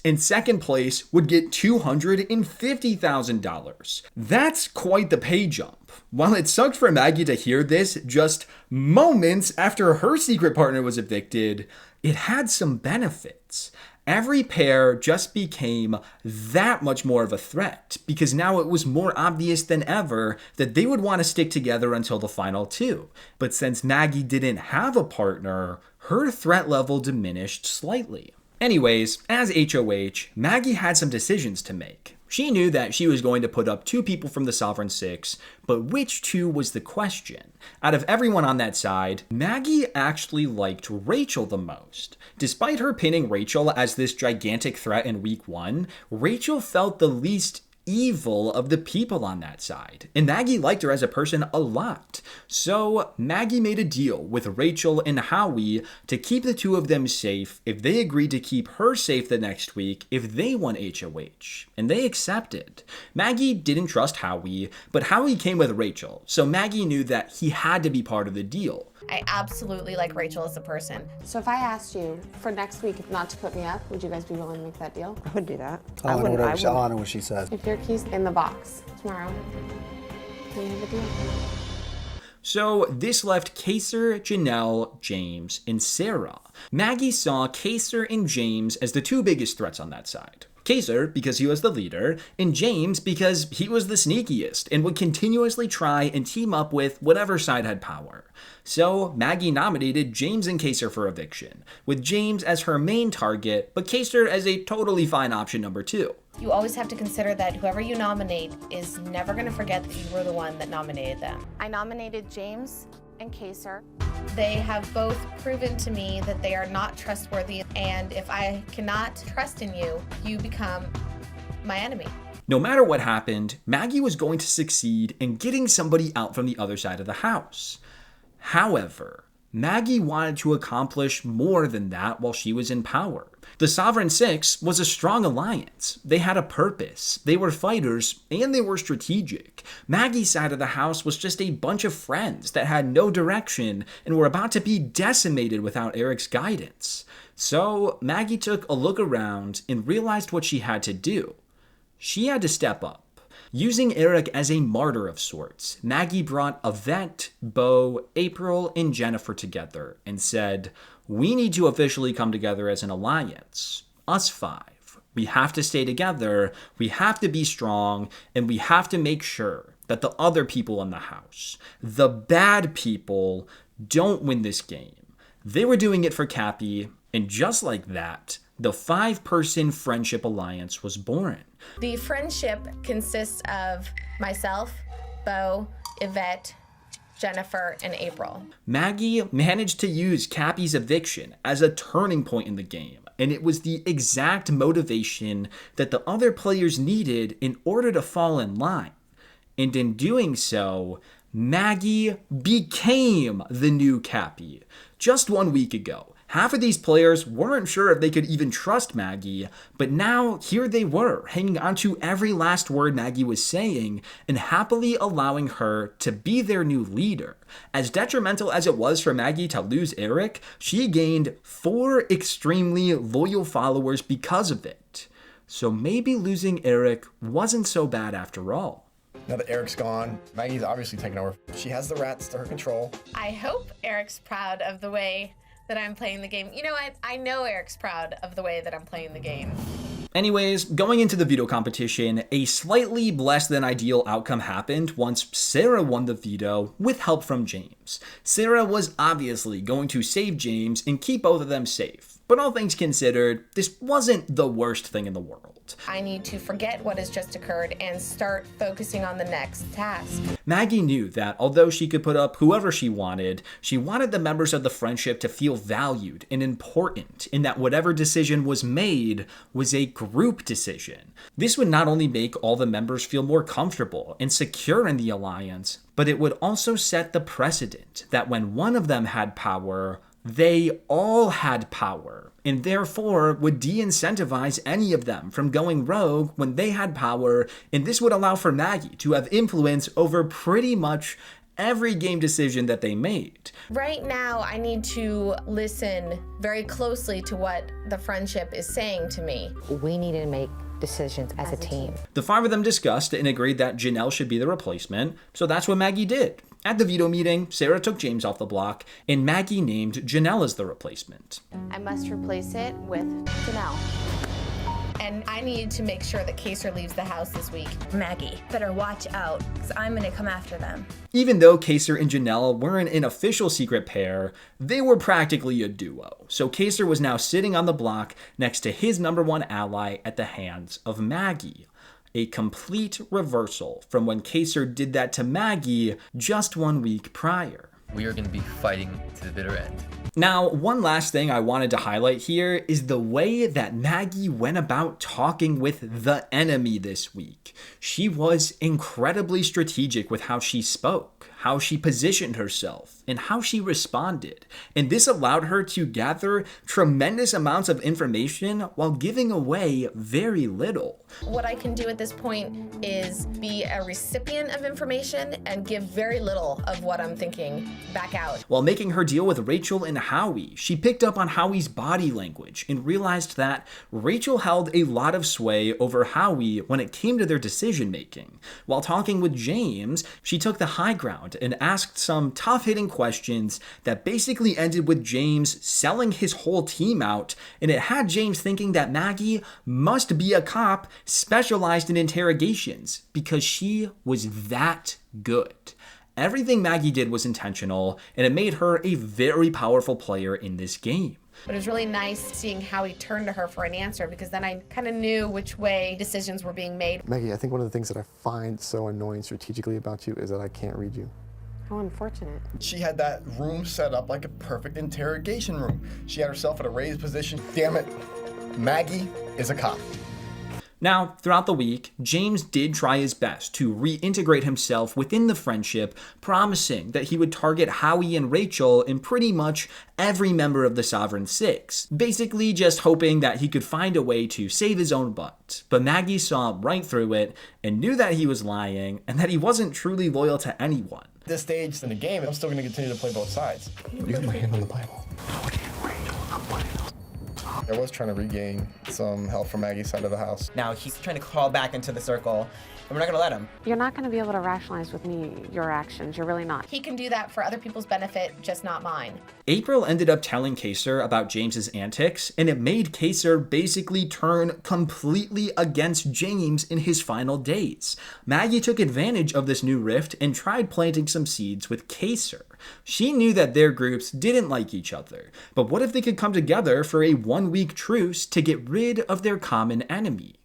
and second place would get $250,000. That's quite the pay jump. While it sucked for Maggie to hear this just moments after her secret partner was evicted, it had some benefits. Every pair just became that much more of a threat because now it was more obvious than ever that they would want to stick together until the final 2. But since Maggie didn't have a partner, her threat level diminished slightly. Anyways, as HOH, Maggie had some decisions to make. She knew that she was going to put up 2 people from the Sovereign Six, but which 2 was the question? Out of everyone on that side, Maggie actually liked Rachel the most. Despite her pinning Rachel as this gigantic threat in week 1, Rachel felt the least evil of the people on that side, and Maggie liked her as a person a lot. So Maggie made a deal with Rachel and Howie to keep the 2 of them safe if they agreed to keep her safe the next week if they won HOH, and they accepted. Maggie didn't trust Howie, but Howie came with Rachel, so Maggie knew that he had to be part of the deal. I absolutely like Rachel as a person. So if I asked you for next week not to put me up, would you guys be willing to make that deal? I would do that. I want to know what she says. If your key's in the box tomorrow, we have a deal. So this left Kaser, Janelle, James, and Sarah. Maggie saw Kaser and James as the 2 biggest threats on that side. Kaser because he was the leader, and James because he was the sneakiest and would continuously try and team up with whatever side had power. So Maggie nominated James and Kaser for eviction, with James as her main target, but Kaser as a totally fine option number 2. You always have to consider that whoever you nominate is never going to forget that you were the one that nominated them. I nominated James and Kaser. They have both proven to me that they are not trustworthy, and if I cannot trust in you, you become my enemy. No matter what happened, Maggie was going to succeed in getting somebody out from the other side of the house. However, Maggie wanted to accomplish more than that while she was in power. The Sovereign Six was a strong alliance. They had a purpose, they were fighters, and they were strategic. Maggie's side of the house was just a bunch of friends that had no direction and were about to be decimated without Eric's guidance. So Maggie took a look around and realized what she had to do. She had to step up. Using Eric as a martyr of sorts, Maggie brought Yvette, Beau, April, and Jennifer together and said, "We need to officially come together as an alliance. Us five. We have to stay together, we have to be strong, and we have to make sure that the other people in the house, the bad people, don't win this game." They were doing it for Cappy, and just like that, the 5-person friendship alliance was born. The friendship consists of myself, Beau, Yvette, Jennifer, and April. Maggie managed to use Cappy's eviction as a turning point in the game, and it was the exact motivation that the other players needed in order to fall in line. And in doing so, Maggie became the new Cappy. Just 1 week ago, half of these players weren't sure if they could even trust Maggie, but now here they were, hanging on to every last word Maggie was saying and happily allowing her to be their new leader. As detrimental as it was for Maggie to lose Eric, she gained 4 extremely loyal followers because of it. So maybe losing Eric wasn't so bad after all. Now that Eric's gone, Maggie's obviously taken over. She has the rats to her control. I hope Eric's proud of the way that I'm playing the game. You know what? I know Eric's proud of the way that I'm playing the game. Anyways, going into the veto competition, a slightly less than ideal outcome happened once Sarah won the veto with help from James. Sarah was obviously going to save James and keep both of them safe. But all things considered, this wasn't the worst thing in the world. I need to forget what has just occurred and start focusing on the next task. Maggie knew that although she could put up whoever she wanted the members of the friendship to feel valued and important, and that whatever decision was made was a group decision. This would not only make all the members feel more comfortable and secure in the alliance, but it would also set the precedent that when one of them had power, they all had power, and therefore would de-incentivize any of them from going rogue when they had power, and this would allow for Maggie to have influence over pretty much every game decision that they made. Right now, I need to listen very closely to what the friendship is saying to me. We need to make decisions as a team. The 5 of them discussed and agreed that Janelle should be the replacement, so that's what Maggie did. At the veto meeting, Sarah took James off the block, and Maggie named Janelle as the replacement. I must replace it with Janelle. And I need to make sure that Kaser leaves the house this week. Maggie, better watch out, because I'm going to come after them. Even though Kaser and Janelle weren't an official secret pair, they were practically a duo. So Kaser was now sitting on the block next to his #1 ally at the hands of Maggie. A complete reversal from when Kaser did that to Maggie just 1 week prior. We are going to be fighting to the bitter end. Now, one last thing I wanted to highlight here is the way that Maggie went about talking with the enemy this week. She was incredibly strategic with how she spoke, how she positioned herself, and how she responded. And this allowed her to gather tremendous amounts of information while giving away very little. What I can do at this point is be a recipient of information and give very little of what I'm thinking back out. While making her deal with Rachel and Howie, she picked up on Howie's body language and realized that Rachel held a lot of sway over Howie when it came to their decision making. While talking with James, she took the high ground and asked some tough-hitting questions that basically ended with James selling his whole team out, and it had James thinking that Maggie must be a cop specialized in interrogations because she was that good. Everything Maggie did was intentional, and it made her a very powerful player in this game. But it was really nice seeing how he turned to her for an answer, because then I kind of knew which way decisions were being made. Maggie, I think one of the things that I find so annoying strategically about you is that I can't read you. How unfortunate. She had that room set up like a perfect interrogation room. She had herself at a raised position. Damn it, Maggie is a cop. Now, throughout the week, James did try his best to reintegrate himself within the friendship, promising that he would target Howie and Rachel and pretty much every member of the Sovereign Six, basically just hoping that he could find a way to save his own butt. But Maggie saw right through it and knew that he was lying and that he wasn't truly loyal to anyone. At this stage in the game, I'm still going to continue to play both sides. You got my hand on the Bible. I was trying to regain some help from Maggie's side of the house. Now he's trying to crawl back into the circle, and we're not going to let him. You're not going to be able to rationalize with me your actions. You're really not. He can do that for other people's benefit, just not mine. April ended up telling Kaser about James's antics, and it made Kaser basically turn completely against James in his final days. Maggie took advantage of this new rift and tried planting some seeds with Kaser. She knew that their groups didn't like each other, but what if they could come together for a 1-week truce to get rid of their common enemy?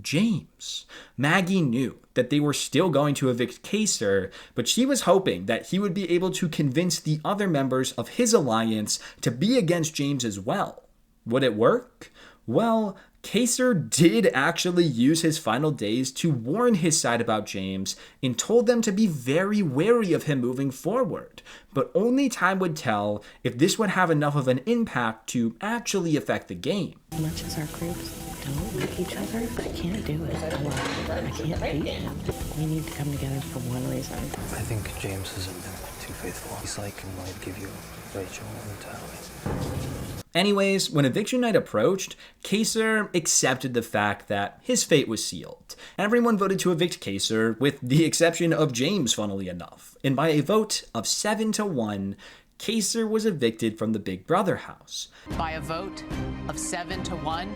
James. Maggie knew that they were still going to evict Kaser, but she was hoping that he would be able to convince the other members of his alliance to be against James as well. Would it work? Well, Kaser did actually use his final days to warn his side about James and told them to be very wary of him moving forward, but only time would tell if this would have enough of an impact to actually affect the game. As much as our groups don't like each other, I can't do it alone. I can't beat him. We need to come together for one reason. I think James hasn't been too faithful. He's like, I'm going to give you Rachel and Howie. Anyways, when eviction night approached, Kaser accepted the fact that his fate was sealed. Everyone voted to evict Kaser, with the exception of James, funnily enough. And by a vote of 7-1, Kaser was evicted from the Big Brother house. By a vote of 7-1,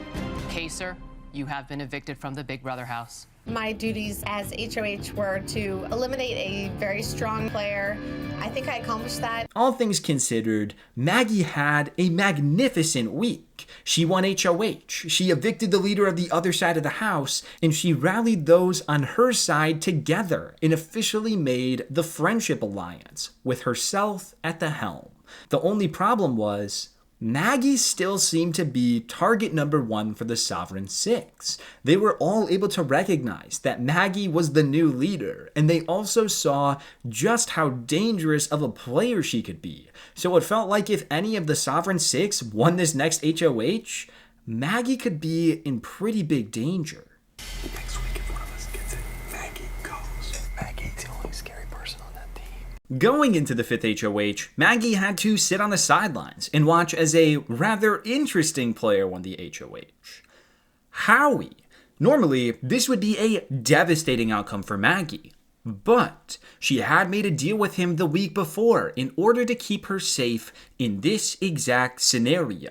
Kaser, you have been evicted from the Big Brother house. My duties as HOH were to eliminate a very strong player. I think I accomplished that. All things considered, Maggie had a magnificent week. She won HOH, she evicted the leader of the other side of the house, and she rallied those on her side together and officially made the Friendship Alliance, with herself at the helm. The only problem was, Maggie still seemed to be target number 1 for the Sovereign Six. They were all able to recognize that Maggie was the new leader, and they also saw just how dangerous of a player she could be. So it felt like if any of the Sovereign Six won this next HOH, Maggie could be in pretty big danger. Next week, if one of us gets it, Maggie goes. Maggie's the only scary person on that team. Going into the 5th HOH, Maggie had to sit on the sidelines and watch as a rather interesting player won the HOH. Howie. Normally, this would be a devastating outcome for Maggie, but she had made a deal with him the week before in order to keep her safe in this exact scenario.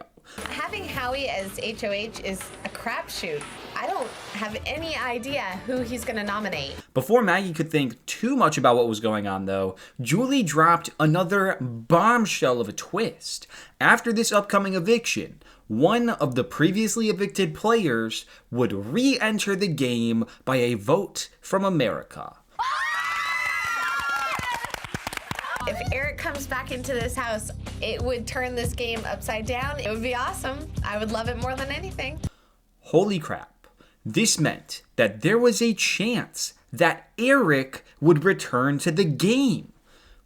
Having Howie as HOH is a crapshoot. I don't have any idea who he's going to nominate. Before Maggie could think too much about what was going on, though, Julie dropped another bombshell of a twist. After this upcoming eviction, one of the previously evicted players would re-enter the game by a vote from America. If Eric comes back into this house, it would turn this game upside down. It would be awesome. I would love it more than anything. Holy crap. This meant that there was a chance that Eric would return to the game.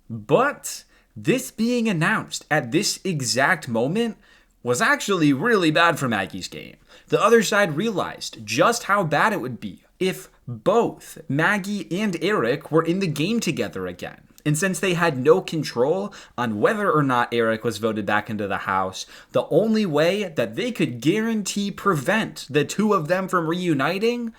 But this being announced at this exact moment was actually really bad for Maggie's game. The other side realized just how bad it would be if both Maggie and Eric were in the game together again. And since they had no control on whether or not Eric was voted back into the house, the only way that they could guarantee prevent the two of them from reuniting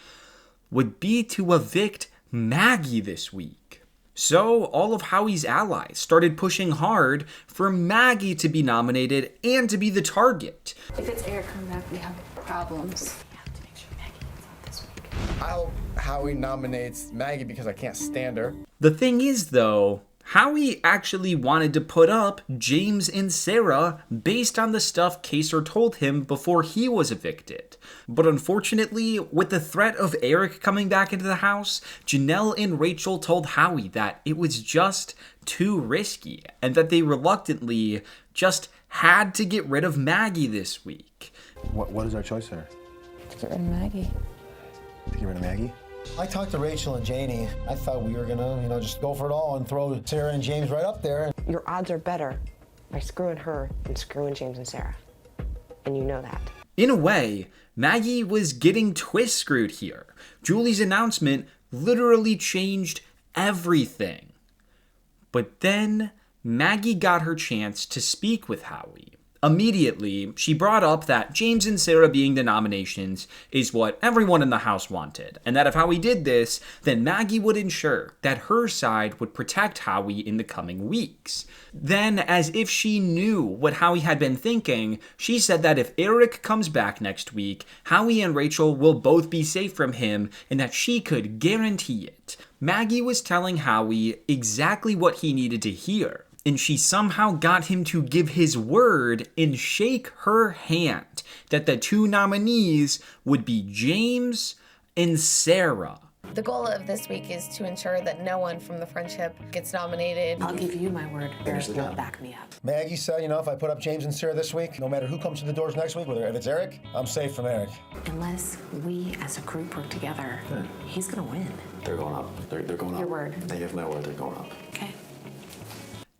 would be to evict Maggie this week. So all of Howie's allies started pushing hard for Maggie to be nominated and to be the target. If it's Eric coming back, we have problems. We have to make sure Maggie gets out this week. I hope Howie nominates Maggie because I can't stand her. The thing is, though, Howie actually wanted to put up James and Sarah based on the stuff Kaser told him before he was evicted. But unfortunately, with the threat of Eric coming back into the house, Janelle and Rachel told Howie that it was just too risky and that they reluctantly just had to get rid of Maggie this week. What is our choice here? To get rid of Maggie. To get rid of Maggie? I talked to Rachel and Janie. I thought we were gonna, just go for it all and throw Sarah and James right up there. Your odds are better by screwing her than screwing James and Sarah. And you know that. In a way, Maggie was getting twist screwed here. Julie's announcement literally changed everything. But then Maggie got her chance to speak with Howie. Immediately, she brought up that James and Sarah being the nominations is what everyone in the house wanted, and that if Howie did this, then Maggie would ensure that her side would protect Howie in the coming weeks. Then, as if she knew what Howie had been thinking, she said that if Eric comes back next week, Howie and Rachel will both be safe from him, and that she could guarantee it. Maggie was telling Howie exactly what he needed to hear. And she somehow got him to give his word and shake her hand that the two nominees would be James and Sarah. The goal of this week is to ensure that no one from the friendship gets nominated. I'll give you my word. Eric will back me up. Maggie said, if I put up James and Sarah this week, no matter who comes to the doors next week, whether if it's Eric, I'm safe from Eric. Unless we as a group work together, he's gonna win. They're going up. They're going up. Your word. They have my word. They're going up. Okay.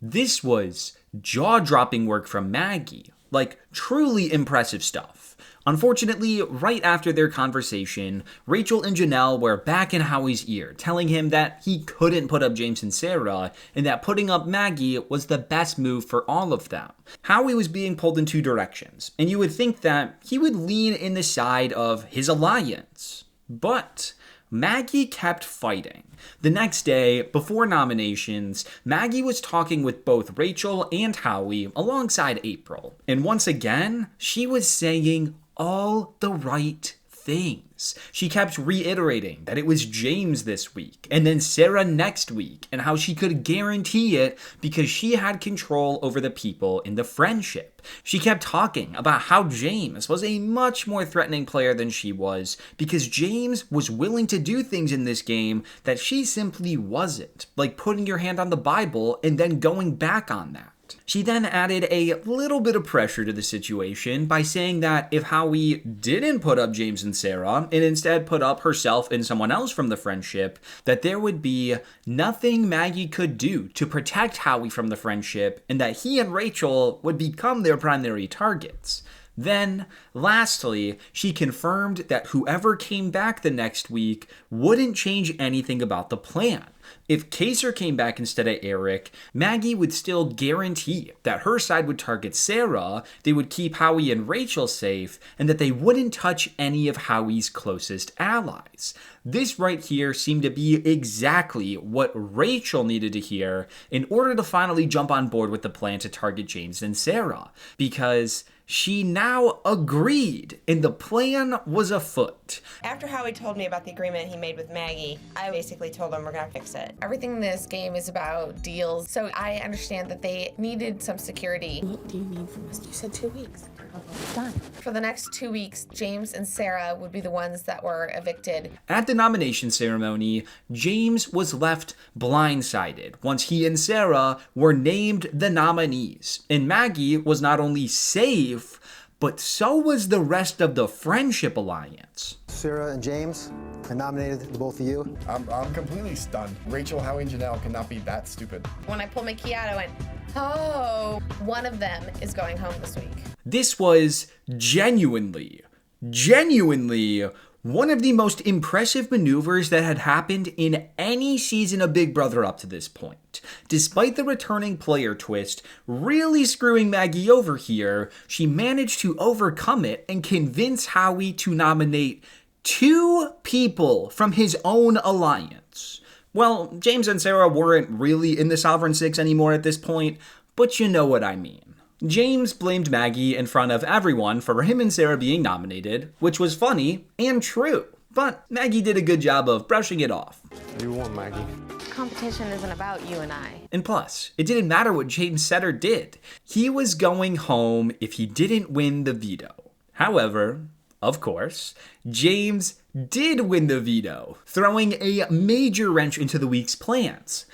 This was jaw-dropping work from Maggie, like truly impressive stuff. Unfortunately, right after their conversation, Rachel and Janelle were back in Howie's ear, telling him that he couldn't put up James and Sarah, and that putting up Maggie was the best move for all of them. Howie was being pulled in two directions, and you would think that he would lean in the side of his alliance. But Maggie kept fighting. The next day, before nominations, Maggie was talking with both Rachel and Howie alongside April. And once again, she was saying all the right things. She kept reiterating that it was James this week, and then Sarah next week, and how she could guarantee it because she had control over the people in the friendship. She kept talking about how James was a much more threatening player than she was, because James was willing to do things in this game that she simply wasn't, like putting your hand on the Bible and then going back on that. She then added a little bit of pressure to the situation by saying that if Howie didn't put up James and Sarah and instead put up herself and someone else from the friendship, that there would be nothing Maggie could do to protect Howie from the friendship, and that he and Rachel would become their primary targets. Then, lastly, she confirmed that whoever came back the next week wouldn't change anything about the plan. If Kaser came back instead of Eric, Maggie would still guarantee that her side would target Sarah, they would keep Howie and Rachel safe, and that they wouldn't touch any of Howie's closest allies. This right here seemed to be exactly what Rachel needed to hear in order to finally jump on board with the plan to target James and Sarah, because she now agreed, and the plan was afoot. After Howie told me about the agreement he made with Maggie, I basically told him we're gonna fix it. Everything in this game is about deals, so I understand that they needed some security. What do you need from us? You said 2 weeks. Done. For the next 2 weeks, James and Sarah would be the ones that were evicted. At the nomination ceremony, James was left blindsided once he and Sarah were named the nominees. And Maggie was not only safe, but so was the rest of the Friendship Alliance. Sarah and James, I nominated the both of you. I'm completely stunned. Rachel, Howie, and Janelle cannot be that stupid. When I pulled my key out, I went, oh, one of them is going home this week. This was genuinely one of the most impressive maneuvers that had happened in any season of Big Brother up to this point. Despite the returning player twist really screwing Maggie over here, she managed to overcome it and convince Howie to nominate 2 people from his own alliance. Well, James and Sarah weren't really in the Sovereign Six anymore at this point, but you know what I mean. James blamed Maggie in front of everyone for him and Sarah being nominated, which was funny and true. But Maggie did a good job of brushing it off. You won, Maggie. Competition isn't about you and I. And plus, it didn't matter what James said or did. He was going home if he didn't win the veto. However, of course, James did win the veto, throwing a major wrench into the week's plans.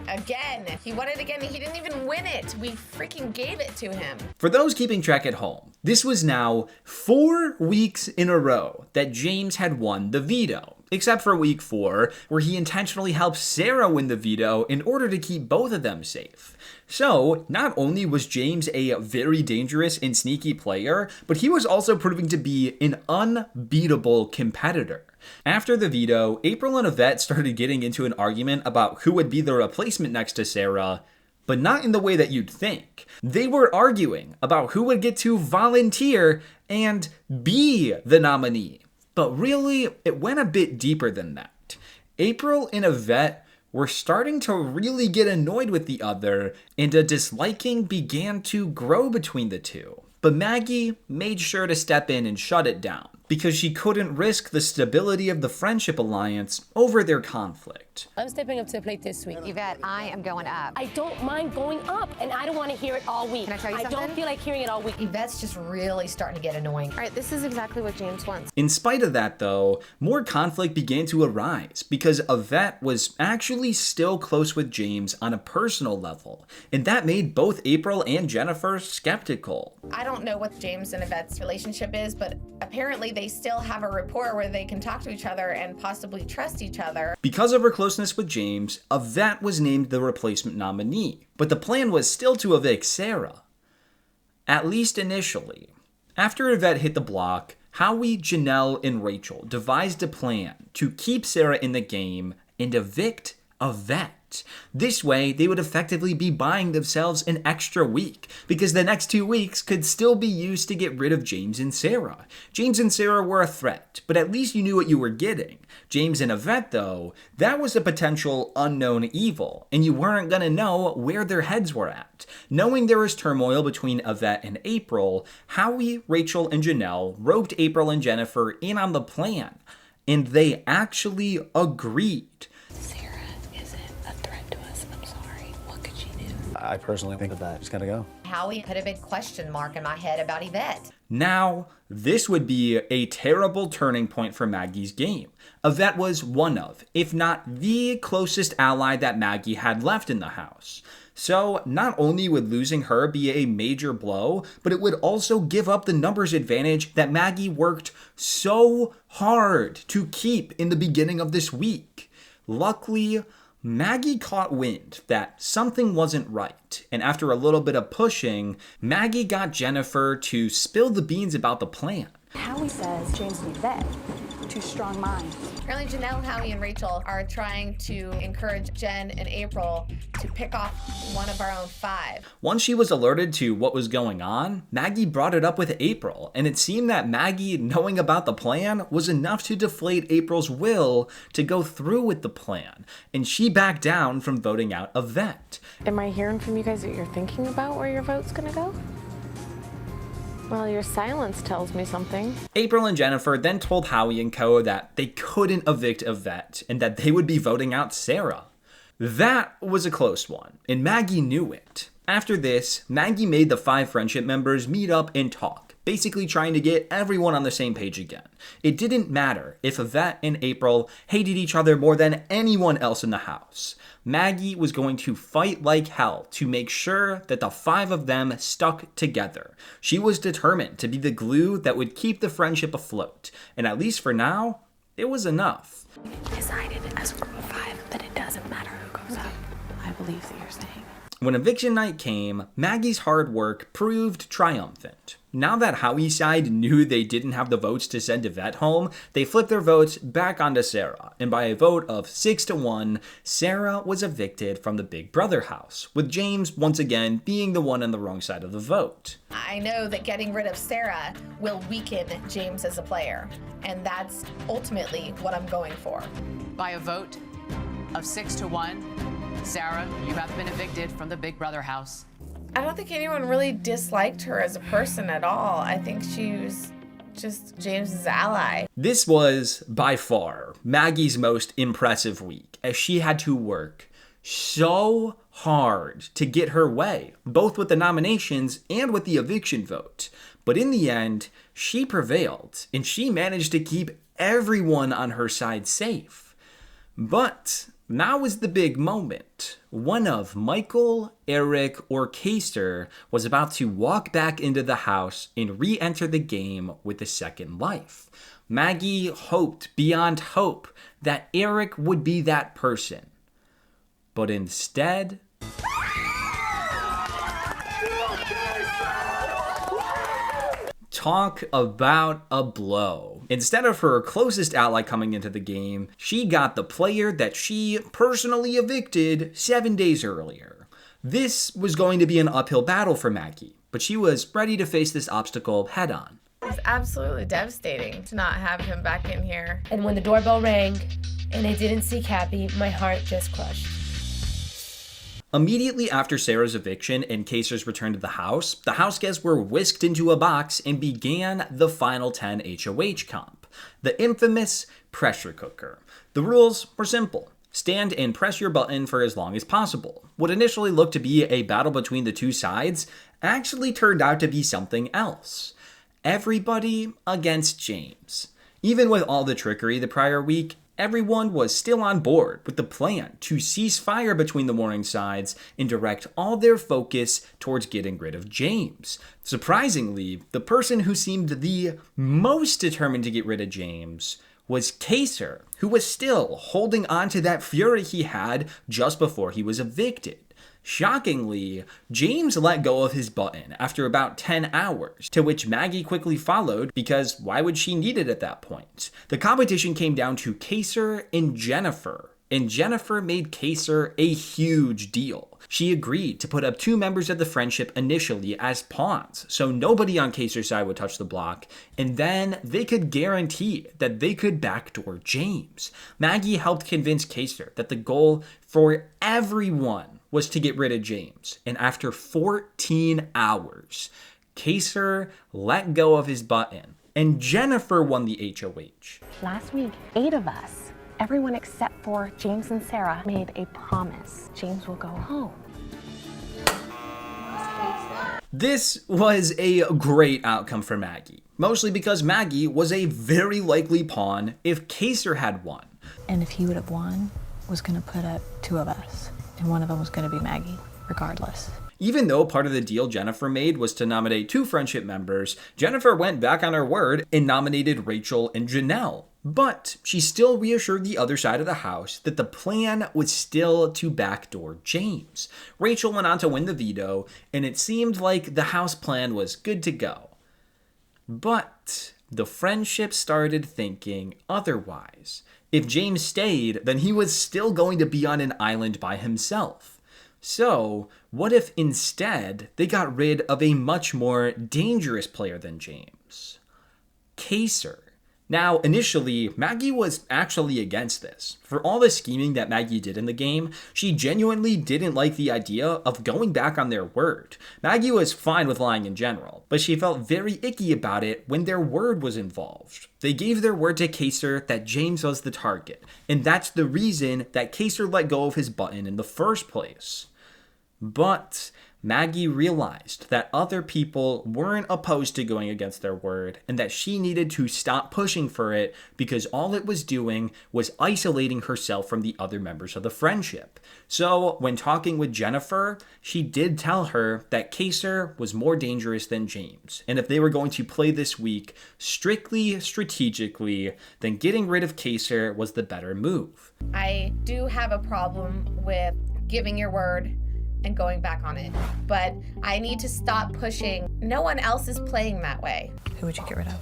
Again. He won it again. He didn't even win it. We freaking gave it to him. For those keeping track at home, this was now 4 weeks in a row that James had won the veto, except for week 4, where he intentionally helped Sarah win the veto in order to keep both of them safe. So, not only was James a very dangerous and sneaky player, but he was also proving to be an unbeatable competitor. After the veto, April and Yvette started getting into an argument about who would be the replacement next to Sarah, but not in the way that you'd think. They were arguing about who would get to volunteer and be the nominee. But really, it went a bit deeper than that. April and Yvette were starting to really get annoyed with the other, and a disliking began to grow between the two. But Maggie made sure to step in and shut it down, because she couldn't risk the stability of the friendship alliance over their conflict. I'm stepping up to the plate this week. Yvette, I am going up. I don't mind going up, and I don't want to hear it all week. Can I tell you I something? don't feel like hearing it all week. Yvette's just really starting to get annoying. All right, this is exactly what James wants. In spite of that, though, more conflict began to arise because Yvette was actually still close with James on a personal level, and that made both April and Jennifer skeptical. I don't know what James and Yvette's relationship is, but apparently they still have a rapport where they can talk to each other and possibly trust each other. Because of her closeness with James, Yvette was named the replacement nominee, but the plan was still to evict Sarah. At least initially. After Yvette hit the block, Howie, Janelle, and Rachel devised a plan to keep Sarah in the game and evict Yvette. This way, they would effectively be buying themselves an extra week, because the next 2 weeks could still be used to get rid of James and Sarah. James and Sarah were a threat, but at least you knew what you were getting. James and Yvette, though, that was a potential unknown evil, and you weren't gonna know where their heads were at. Knowing there was turmoil between Yvette and April, Howie, Rachel, and Janelle roped April and Jennifer in on the plan, and they actually agreed. I personally think that just gotta go. Howie put a big question mark in my head about Yvette. Now, this would be a terrible turning point for Maggie's game. Yvette was one of, if not the closest ally that Maggie had left in the house. So, not only would losing her be a major blow, but it would also give up the numbers advantage that Maggie worked so hard to keep in the beginning of this week. Luckily, Maggie caught wind that something wasn't right, and after a little bit of pushing, Maggie got Jennifer to spill the beans about the plan. Howie says James and Yvette, 2 strong minds. Apparently Janelle, Howie, and Rachel are trying to encourage Jen and April to pick off one of our own 5. Once she was alerted to what was going on, Maggie brought it up with April, and it seemed that Maggie knowing about the plan was enough to deflate April's will to go through with the plan, and she backed down from voting out Yvette. Am I hearing from you guys that you're thinking about where your vote's gonna go? Well, your silence tells me something. April and Jennifer then told Howie and co that they couldn't evict Yvette and that they would be voting out Sarah. That was a close one, and Maggie knew it. After this, Maggie made the 5 friendship members meet up and talk, basically trying to get everyone on the same page again. It didn't matter if Yvette and April hated each other more than anyone else in the house. Maggie was going to fight like hell to make sure that the 5 of them stuck together. She was determined to be the glue that would keep the friendship afloat, and at least for now, it was enough. We decided as a group of 5 that it doesn't matter who goes up. I believe that you're staying. When eviction night came, Maggie's hard work proved triumphant. Now that Howie's side knew they didn't have the votes to send Yvette home, they flipped their votes back onto Sarah, and by a vote of 6-1, Sarah was evicted from the Big Brother house, with James once again being the one on the wrong side of the vote. I know that getting rid of Sarah will weaken James as a player, and that's ultimately what I'm going for. By a vote of 6-1, Sarah, you have been evicted from the Big Brother house. I don't think anyone really disliked her as a person at all. I think she was just James's ally. This was, by far, Maggie's most impressive week, as she had to work so hard to get her way, both with the nominations and with the eviction vote. But in the end, she prevailed, and she managed to keep everyone on her side safe. But now is the big moment. One of Michael, Eric, or Kaser was about to walk back into the house and re-enter the game with a second life. Maggie hoped beyond hope that Eric would be that person. But instead, talk about a blow. Instead of her closest ally coming into the game, she got the player that she personally evicted 7 days earlier. This was going to be an uphill battle for Maggie, but she was ready to face this obstacle head on. It was absolutely devastating to not have him back in here. And when the doorbell rang and I didn't see Cappy, my heart just crushed. Immediately after Sarah's eviction and Kaser's return to the house guests were whisked into a box and began the final 10 HOH comp, the infamous pressure cooker. The rules were simple. Stand and press your button for as long as possible. What initially looked to be a battle between the two sides actually turned out to be something else. Everybody against James. Even with all the trickery the prior week, everyone was still on board with the plan to cease fire between the warring sides and direct all their focus towards getting rid of James. Surprisingly, the person who seemed the most determined to get rid of James was Kaser, who was still holding on to that fury he had just before he was evicted. Shockingly, James let go of his button after about 10 hours, to which Maggie quickly followed because why would she need it at that point? The competition came down to Kaser and Jennifer made Kaser a huge deal. She agreed to put up 2 members of the friendship initially as pawns, so nobody on Kaser's side would touch the block, and then they could guarantee that they could backdoor James. Maggie helped convince Kaser that the goal for everyone was to get rid of James, and after 14 hours, Kaser let go of his button, and Jennifer won the HOH. Last week, 8 of us, everyone except for James and Sarah, made a promise. James will go home. This was a great outcome for Maggie, mostly because Maggie was a very likely pawn if Kaser had won. And if he would have won, was going to put up 2 of us, and one of them was going to be Maggie, regardless. Even though part of the deal Jennifer made was to nominate 2 friendship members, Jennifer went back on her word and nominated Rachel and Janelle. But she still reassured the other side of the house that the plan was still to backdoor James. Rachel went on to win the veto, and it seemed like the house plan was good to go. But the friendship started thinking otherwise. If James stayed, then he was still going to be on an island by himself. So, what if instead they got rid of a much more dangerous player than James? Kaser. Now, initially, Maggie was actually against this. For all the scheming that Maggie did in the game, she genuinely didn't like the idea of going back on their word. Maggie was fine with lying in general, but she felt very icky about it when their word was involved. They gave their word to Kaser that James was the target, and that's the reason that Kaser let go of his button in the first place. But Maggie realized that other people weren't opposed to going against their word and that she needed to stop pushing for it because all it was doing was isolating herself from the other members of the friendship. So when talking with Jennifer, she did tell her that Kaser was more dangerous than James, and if they were going to play this week strictly strategically, then getting rid of Kaser was the better move. I do have a problem with giving your word and going back on it, but I need to stop pushing. No one else is playing that way. Who would you get rid of?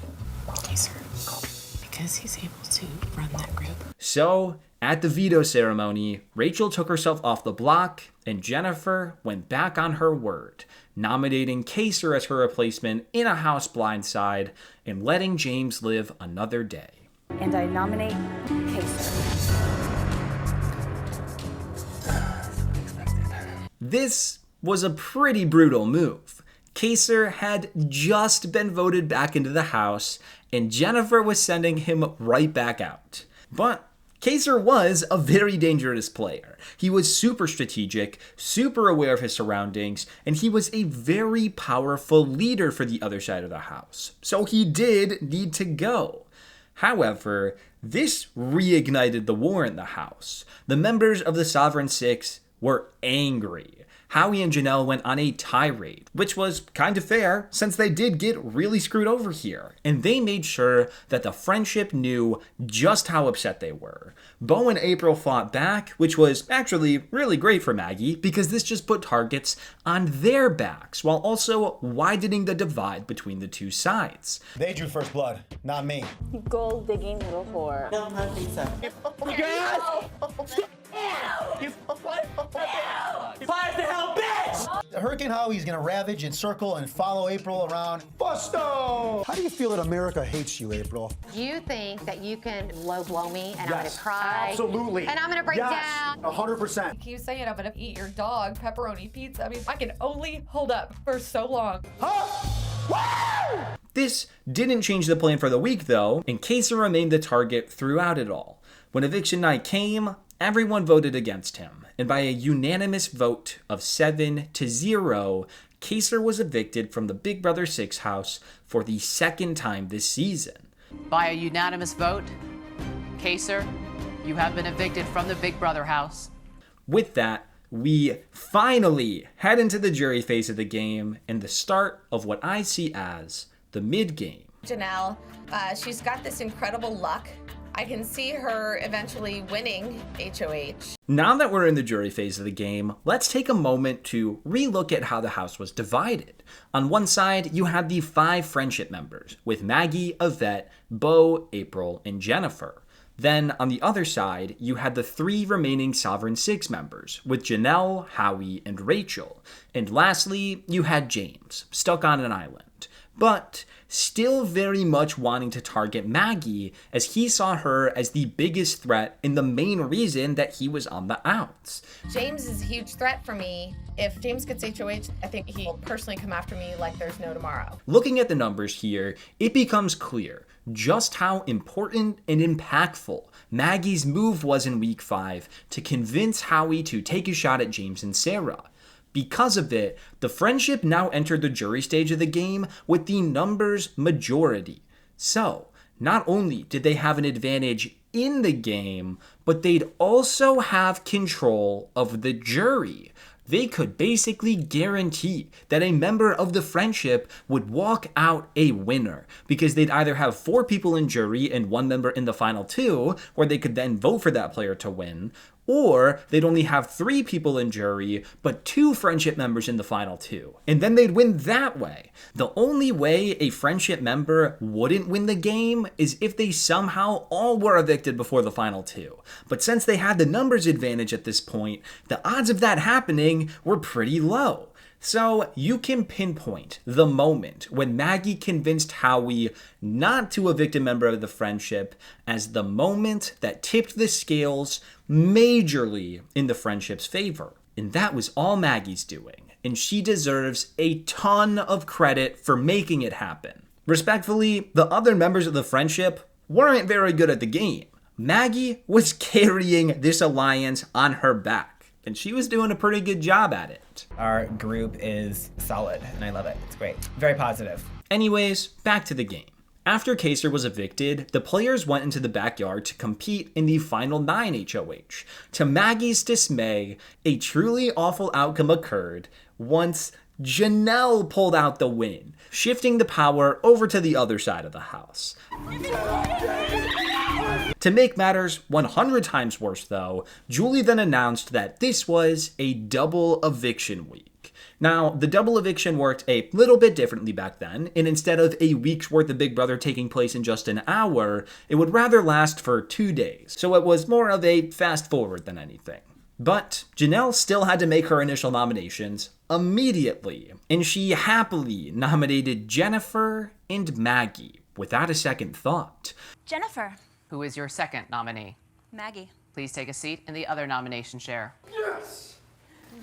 Kaser, because he's able to run that group. So, at the veto ceremony, Rachel took herself off the block, and Jennifer went back on her word, nominating Kaser as her replacement in a house blindside and letting James live another day. And I nominate Kaser. This was a pretty brutal move. Kaser had just been voted back into the house, and Jennifer was sending him right back out. But Kaser was a very dangerous player. He was super strategic, super aware of his surroundings, and he was a very powerful leader for the other side of the house. So he did need to go. However, this reignited the war in the house. The members of the Sovereign Six were angry. Howie and Janelle went on a tirade, which was kind of fair since they did get really screwed over here. And they made sure that the friendship knew just how upset they were. Bo and April fought back, which was actually really great for Maggie because this just put targets on their backs while also widening the divide between the two sides. They drew first blood, not me. Gold digging little whore. No, I don't think so. Fire the hell, bitch! Hurricane Howie's gonna ravage and circle and follow April around. Busto! How do you feel that America hates you, April? You think that you can low blow me and I'm gonna Yes, cry. absolutely. And I'm gonna break down. 100%. Keep saying I'm gonna eat your dog pepperoni pizza. I mean, I can only hold up for so long. This didn't change the plan for the week though, and Kaser remained the target throughout it all. When eviction night came, everyone voted against him, and by a unanimous vote of 7-0, Kaser was evicted from the Big Brother 6 house for the second time this season. By a unanimous vote, Kaser, you have been evicted from the Big Brother house. With that, we finally head into the jury phase of the game and the start of what I see as the mid-game. Janelle, she's got this incredible luck. I can see her eventually winning HOH. Now that we're in the jury phase of the game, let's take a moment to relook at how the house was divided. On one side, you had the 5 friendship members, with Maggie, Yvette, Bo, April, and Jennifer. Then, on the other side, you had the 3 remaining Sovereign 6 members, with Janelle, Howie, and Rachel. And lastly, you had James, stuck on an island. But still very much wanting to target Maggie, as he saw her as the biggest threat and the main reason that he was on the outs. James is a huge threat for me. If James gets HOH, I think he will personally come after me like there's no tomorrow. Looking at the numbers here, it becomes clear just how important and impactful Maggie's move was in week 5 to convince Howie to take a shot at James and Sarah. Because of it, the friendship now entered the jury stage of the game with the numbers majority. So, not only did they have an advantage in the game, but they'd also have control of the jury. They could basically guarantee that a member of the friendship would walk out a winner because they'd either have 4 people in jury and 1 member in the final 2, where they could then vote for that player to win, or they'd only have 3 people in jury, but 2 friendship members in the final 2. And then they'd win that way. The only way a friendship member wouldn't win the game is if they somehow all were evicted before the final 2. But since they had the numbers advantage at this point, the odds of that happening were pretty low. So you can pinpoint the moment when Maggie convinced Howie not to evict a member of the friendship as the moment that tipped the scales majorly in the friendship's favor. And that was all Maggie's doing, and she deserves a ton of credit for making it happen. Respectfully, the other members of the friendship weren't very good at the game. Maggie was carrying this alliance on her back, and she was doing a pretty good job at it. Our group is solid, and I love it. It's great. Very positive. Anyways, back to the game. After Kaser was evicted, the players went into the backyard to compete in the final 9 HOH. To Maggie's dismay, a truly awful outcome occurred once Janelle pulled out the win, shifting the power over to the other side of the house. To make matters 100 times worse though, Julie then announced that this was a double eviction week. Now, the double eviction worked a little bit differently back then, and instead of a week's worth of Big Brother taking place in just an hour, it would rather last for 2 days, so it was more of a fast forward than anything. But Janelle still had to make her initial nominations immediately, and she happily nominated Jennifer and Maggie without a second thought. Jennifer. Who is your second nominee? Maggie. Please take a seat in the other nomination chair. Yes!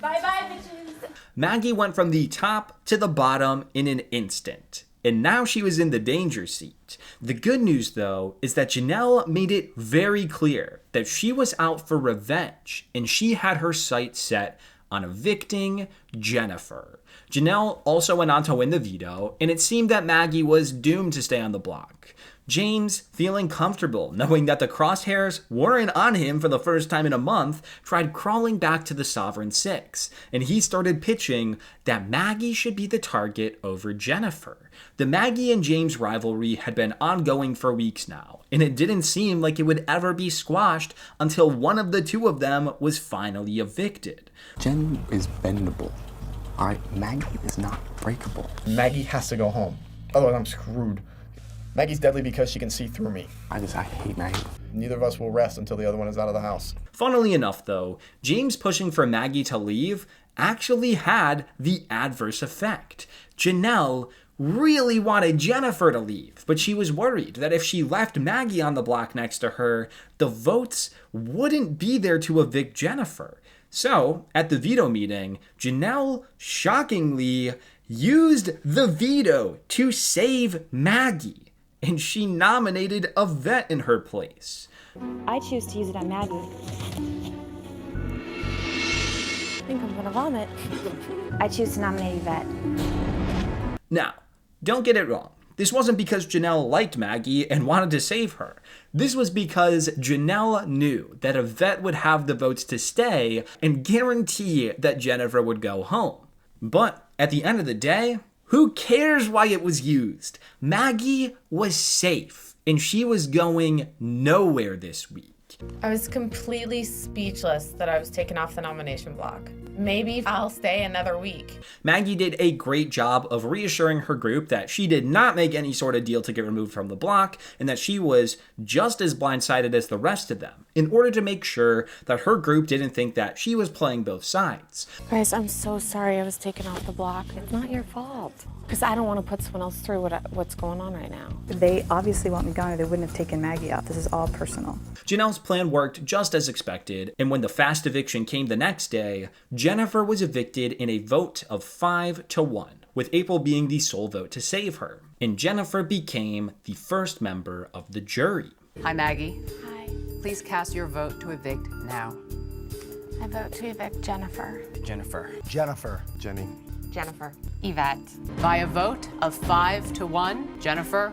Bye-bye, bitches! Maggie went from the top to the bottom in an instant. and now she was in the danger seat. The good news, though, is that Janelle made it very clear that she was out for revenge, and she had her sights set on evicting Jennifer. Janelle also went on to win the veto, and it seemed that Maggie was doomed to stay on the block. James, feeling comfortable knowing that the crosshairs weren't on him for the first time in a month, tried crawling back to the Sovereign Six, and he started pitching that Maggie should be the target over Jennifer. The Maggie and James rivalry had been ongoing for weeks now, and it didn't seem like it would ever be squashed until one of the two of them was finally evicted. Jen is bendable. All right, Maggie is not breakable. Maggie has to go home. Otherwise, I'm screwed. Maggie's deadly because she can see through me. I hate Maggie. Neither of us will rest until the other one is out of the house. Funnily enough, though, James pushing for Maggie to leave actually had the adverse effect. Janelle really wanted Jennifer to leave, but she was worried that if she left Maggie on the block next to her, the votes wouldn't be there to evict Jennifer. So, at the veto meeting, Janelle shockingly used the veto to save Maggie, and she nominated a vet in her place. I choose to use it on Maggie. I think I'm gonna vomit. I choose to nominate Yvette. Now, don't get it wrong. This wasn't because Janelle liked Maggie and wanted to save her. This was because Janelle knew that Yvette would have the votes to stay and guarantee that Jennifer would go home. But at the end of the day, who cares why it was used? Maggie was safe, and she was going nowhere this week. I was completely speechless that I was taken off the nomination block. Maybe I'll stay another week. Maggie did a great job of reassuring her group that she did not make any sort of deal to get removed from the block, and that she was just as blindsided as the rest of them, in order to make sure that her group didn't think that she was playing both sides. Guys, I'm so sorry I was taken off the block. It's not your fault. Because I don't want to put someone else through what's going on right now. They obviously want me gone or they wouldn't have taken Maggie off. This is all personal. Janelle's plan worked just as expected, and when the fast eviction came the next day, Jennifer was evicted in a vote of 5-1, with April being the sole vote to save her. And Jennifer became the first member of the jury. Hi, Maggie. Hi. Please cast your vote to evict now. I vote to evict Jennifer. Jennifer. Jennifer. Jenny. Jennifer. Yvette. By a vote of 5-1, Jennifer,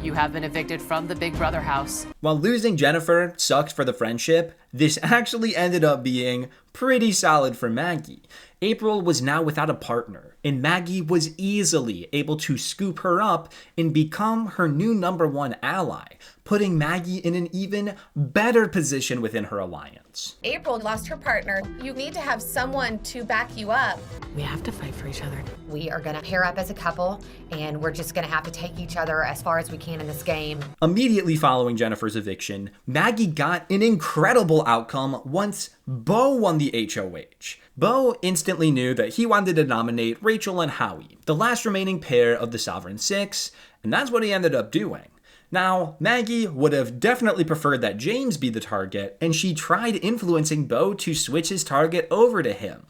you have been evicted from the Big Brother house. While losing Jennifer sucked for the friendship, this actually ended up being pretty solid for Maggie. April was now without a partner, and Maggie was easily able to scoop her up and become her new #1 ally, putting Maggie in an even better position within her alliance. April lost her partner. You need to have someone to back you up. We have to fight for each other. We are gonna pair up as a couple, and we're just gonna have to take each other as far as we can in this game. Immediately following Jennifer's eviction, Maggie got an incredible outcome once Beau won the HOH. Beau instantly knew that he wanted to nominate Rachel and Howie, the last remaining pair of the Sovereign Six, and that's what he ended up doing. Now, Maggie would have definitely preferred that James be the target, and she tried influencing Beau to switch his target over to him.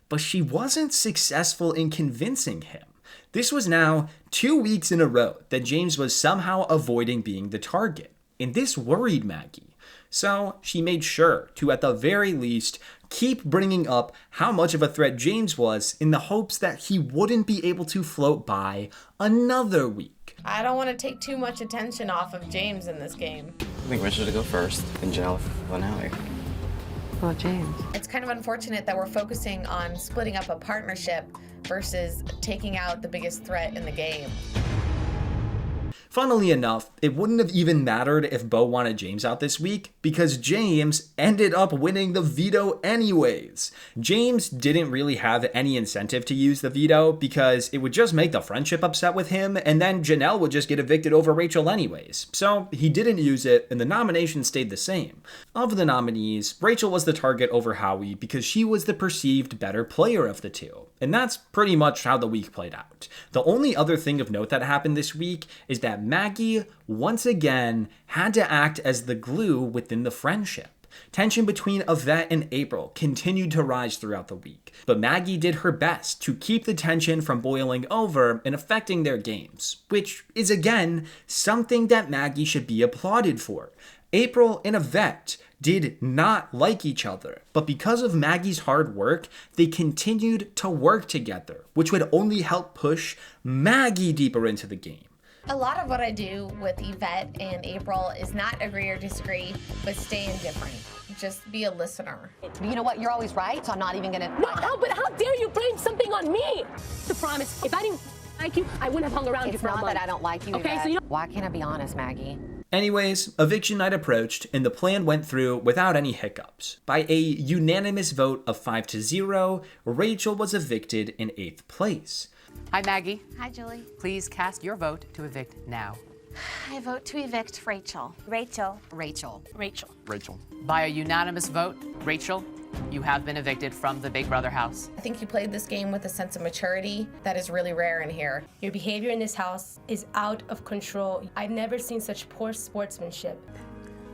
But she wasn't successful in convincing him. This was now 2 weeks in a row that James was somehow avoiding being the target, and this worried Maggie. So she made sure to, at the very least, keep bringing up how much of a threat James was in the hopes that he wouldn't be able to float by another week. I don't want to take too much attention off of James in this game. I think Rachel should go first, then Janelle, then Howie. Well, James. It's kind of unfortunate that we're focusing on splitting up a partnership versus taking out the biggest threat in the game. Funnily enough, it wouldn't have even mattered if Beau wanted James out this week, because James ended up winning the veto anyways. James didn't really have any incentive to use the veto because it would just make the friendship upset with him, and then Janelle would just get evicted over Rachel anyways. So he didn't use it, and the nomination stayed the same. Of the nominees, Rachel was the target over Howie because she was the perceived better player of the two. And that's pretty much how the week played out. The only other thing of note that happened this week is that Maggie, once again, had to act as the glue within the friendship. Tension between Yvette and April continued to rise throughout the week, but Maggie did her best to keep the tension from boiling over and affecting their games, which is again something that Maggie should be applauded for. April and Yvette did not like each other, but because of Maggie's hard work, they continued to work together, which would only help push Maggie deeper into the game. A lot of what I do with Yvette and April is not agree or disagree, but stay indifferent. Just be a listener. You know what? You're always right, so I'm not even gonna. No, but how dare you blame something on me? To promise, if I didn't like you, I wouldn't have hung around you for a month. It's not that I don't like you. Okay, so you know. Why can't I be honest, Maggie? Anyways, eviction night approached, and the plan went through without any hiccups. By a unanimous vote of 5-0, Rachel was evicted in 8th place. Hi, Maggie. Hi, Julie. Please cast your vote to evict now. I vote to evict Rachel. Rachel. Rachel. Rachel. By a unanimous vote, Rachel, you have been evicted from the Big Brother house. I think you played this game with a sense of maturity that is really rare in here. Your behavior in this house is out of control. I've never seen such poor sportsmanship.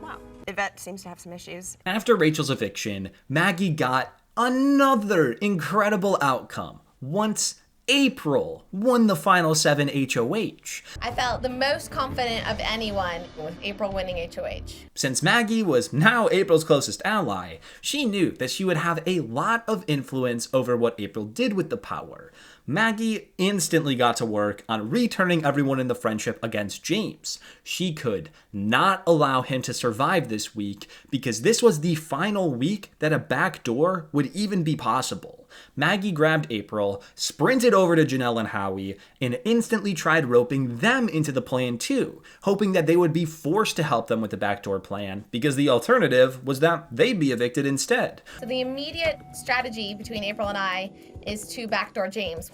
Wow. Yvette seems to have some issues. After Rachel's eviction, Maggie got another incredible outcome once April won the final 7 HOH. I felt the most confident of anyone with April winning HOH. Since Maggie was now April's closest ally, she knew that she would have a lot of influence over what April did with the power. Maggie instantly got to work on returning everyone in the friendship against James. She could not allow him to survive this week because this was the final week that a backdoor would even be possible. Maggie grabbed April, sprinted over to Janelle and Howie, and instantly tried roping them into the plan too, hoping that they would be forced to help them with the backdoor plan because the alternative was that they'd be evicted instead. So the immediate strategy between April and I is to backdoor James.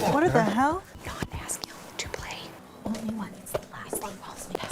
What the hell? God ask you to play only once. The last one falls me down.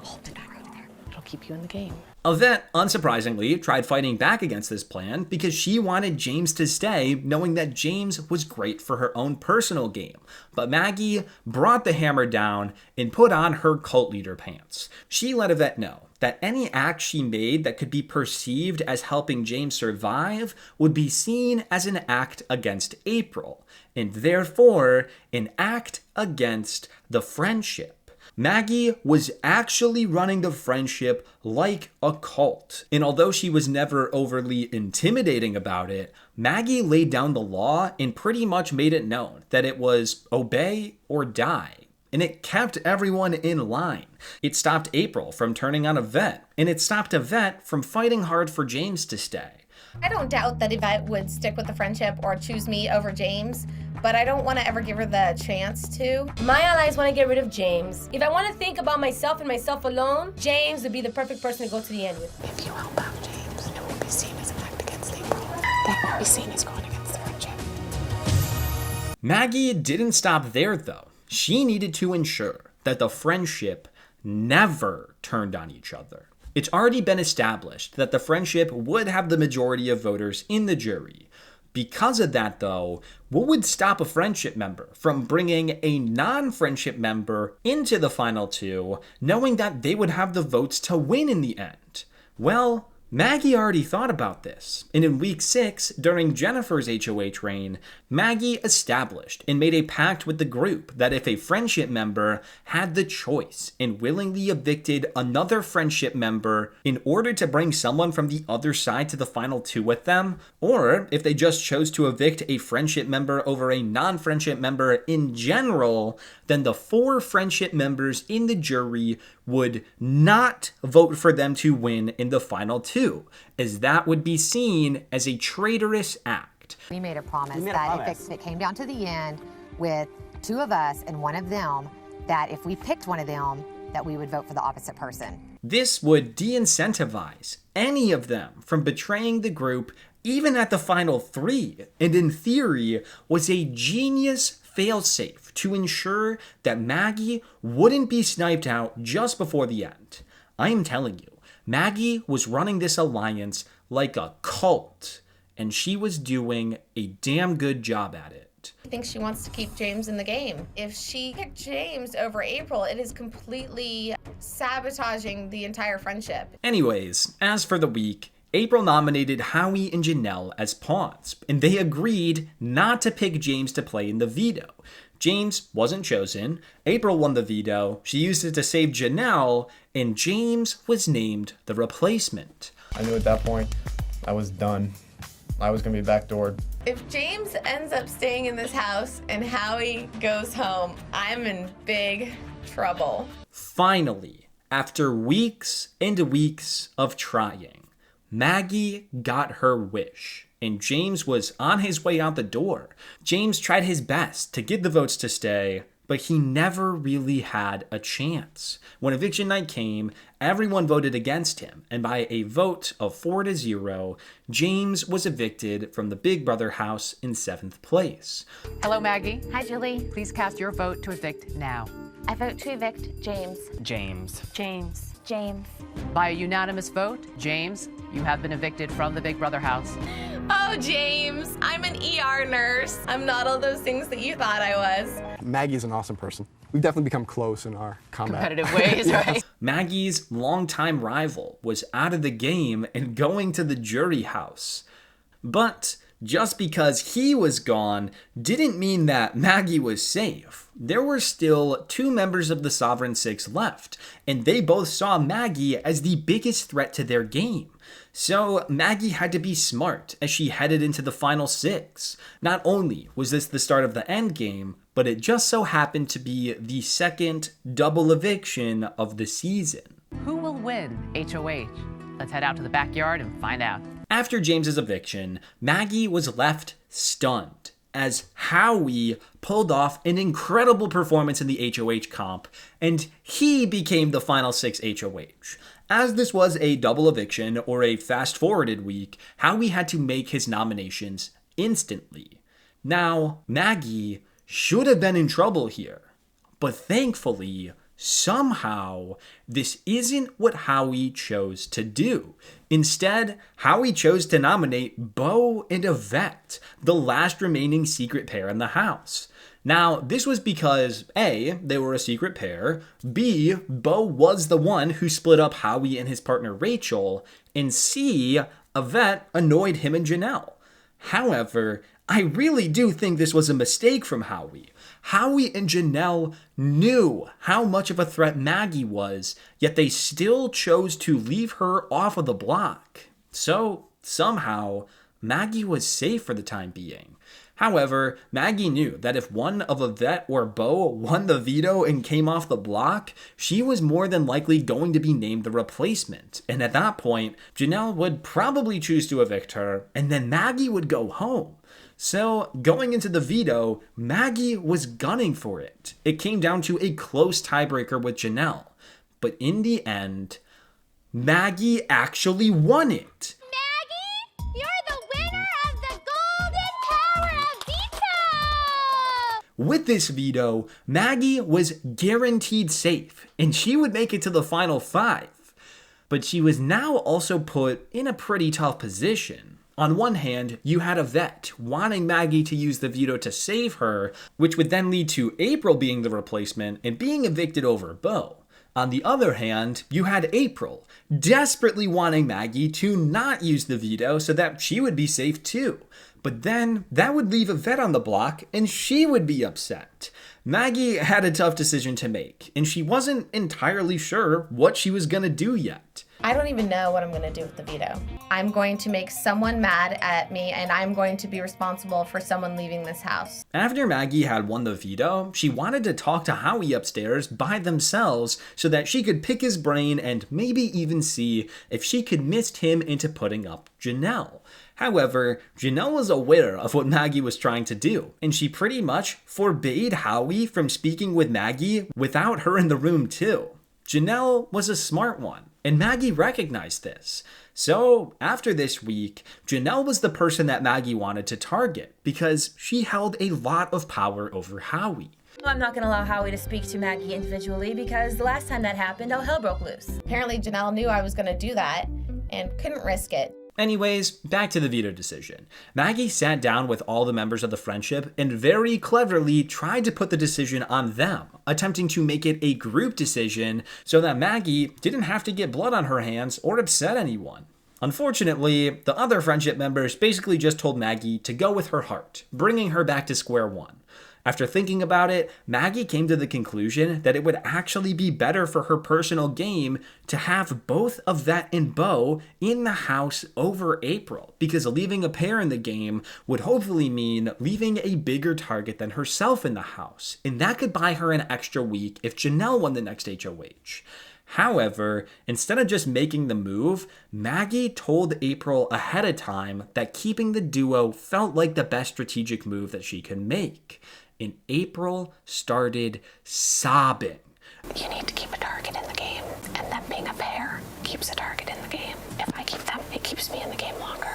Hold it right there. It'll keep you in the game. Yvette, unsurprisingly, tried fighting back against this plan because she wanted James to stay, knowing that James was great for her own personal game. But Maggie brought the hammer down and put on her cult leader pants. She let Yvette know that any act she made that could be perceived as helping James survive would be seen as an act against April, and therefore an act against the friendship. Maggie was actually running the friendship like a cult, and although she was never overly intimidating about it, Maggie laid down the law and pretty much made it known that it was obey or die. And it kept everyone in line. It stopped April from turning on Yvette, and it stopped Yvette from fighting hard for James to stay. I don't doubt that Yvette would stick with the friendship or choose me over James, but I don't want to ever give her the chance to. My allies want to get rid of James. If I want to think about myself and myself alone, James would be the perfect person to go to the end with. If you help out James, it will be seen as an act against April. That won't be seen as going against the friendship. Maggie didn't stop there, though. She needed to ensure that the friendship never turned on each other. It's already been established that the friendship would have the majority of voters in the jury. Because of that, though, what would stop a friendship member from bringing a non-friendship member into the final two, knowing that they would have the votes to win in the end? Well, Maggie already thought about this, and in week 6, during Jennifer's HOH reign, Maggie established and made a pact with the group that if a friendship member had the choice and willingly evicted another friendship member in order to bring someone from the other side to the final two with them, or if they just chose to evict a friendship member over a non-friendship member in general, then the 4 friendship members in the jury would not vote for them to win in the final two, as that would be seen as a traitorous act. We made a promise that if it came down to the end with 2 of us and 1 of them, that if we picked 1 of them, that we would vote for the opposite person. This would de-incentivize any of them from betraying the group even at the final 3, and in theory was a genius failsafe to ensure that Maggie wouldn't be sniped out just before the end. I am telling you, Maggie was running this alliance like a cult, and she was doing a damn good job at it. I think she wants to keep James in the game. If she picked James over April, it is completely sabotaging the entire friendship. Anyways, as for the week, April nominated Howie and Janelle as pawns, and they agreed not to pick James to play in the veto. James wasn't chosen, April won the veto, she used it to save Janelle, and James was named the replacement. I knew at that point I was done. I was gonna be backdoored. If James ends up staying in this house and Howie goes home, I'm in big trouble. Finally, after weeks and weeks of trying, Maggie got her wish, and James was on his way out the door. James tried his best to get the votes to stay, but he never really had a chance. When eviction night came, everyone voted against him, and by a vote of 4-0, James was evicted from the Big Brother house in 7th place. Hello, Maggie. Hi, Julie. Please cast your vote to evict now. I vote to evict James. James. James. James. By a unanimous vote, James, you have been evicted from the Big Brother house. Oh, James, I'm an ER nurse. I'm not all those things that you thought I was. Maggie's an awesome person. We've definitely become close in our combat. Competitive ways, right? Maggie's longtime rival was out of the game and going to the jury house. But just because he was gone didn't mean that Maggie was safe. There were still 2 members of the Sovereign Six left, and they both saw Maggie as the biggest threat to their game. So Maggie had to be smart as she headed into the final 6. Not only was this the start of the end game, but it just so happened to be the second double eviction of the season. Who will win HOH? Let's head out to the backyard and find out. After James's eviction, Maggie was left stunned as Howie pulled off an incredible performance in the HOH comp, and he became the final 6 HOH. As this was a double eviction or a fast-forwarded week, Howie had to make his nominations instantly. Now, Maggie should have been in trouble here, but thankfully, somehow, this isn't what Howie chose to do. Instead, Howie chose to nominate Beau and Yvette, the last remaining secret pair in the house. Now, this was because A, they were a secret pair, B, Beau was the one who split up Howie and his partner Rachel, and C, Yvette annoyed him and Janelle. However, I really do think this was a mistake from Howie. Howie and Janelle knew how much of a threat Maggie was, yet they still chose to leave her off of the block. So, somehow, Maggie was safe for the time being. However, Maggie knew that if one of Yvette or Beau won the veto and came off the block, she was more than likely going to be named the replacement. And at that point, Janelle would probably choose to evict her, and then Maggie would go home. So, going into the veto, Maggie was gunning for it. It came down to a close tiebreaker with Janelle. But in the end, Maggie actually won it. Maggie, you're the winner of the Golden Power of Veto! With this veto, Maggie was guaranteed safe, and she would make it to the final 5. But she was now also put in a pretty tough position. On one hand, you had Yvette wanting Maggie to use the veto to save her, which would then lead to April being the replacement and being evicted over Beau. On the other hand, you had April desperately wanting Maggie to not use the veto so that she would be safe too. But then that would leave Yvette on the block and she would be upset. Maggie had a tough decision to make, and she wasn't entirely sure what she was gonna do yet. I don't even know what I'm going to do with the veto. I'm going to make someone mad at me, and I'm going to be responsible for someone leaving this house. After Maggie had won the veto, she wanted to talk to Howie upstairs by themselves so that she could pick his brain and maybe even see if she could mist him into putting up Janelle. However, Janelle was aware of what Maggie was trying to do, and she pretty much forbade Howie from speaking with Maggie without her in the room too. Janelle was a smart one, and Maggie recognized this. So, after this week, Janelle was the person that Maggie wanted to target because she held a lot of power over Howie. I'm not going to allow Howie to speak to Maggie individually because the last time that happened, all hell broke loose. Apparently, Janelle knew I was going to do that and couldn't risk it. Anyways, back to the veto decision. Maggie sat down with all the members of the friendship and very cleverly tried to put the decision on them, attempting to make it a group decision so that Maggie didn't have to get blood on her hands or upset anyone. Unfortunately, the other friendship members basically just told Maggie to go with her heart, bringing her back to square one. After thinking about it, Maggie came to the conclusion that it would actually be better for her personal game to have both Yvette and Beau in the house over April, because leaving a pair in the game would hopefully mean leaving a bigger target than herself in the house, and that could buy her an extra week if Janelle won the next HOH. However, instead of just making the move, Maggie told April ahead of time that keeping the duo felt like the best strategic move that she could make. And April started sobbing. You need to keep a target in the game, and them being a pair keeps a target in the game. If I keep them, it keeps me in the game longer.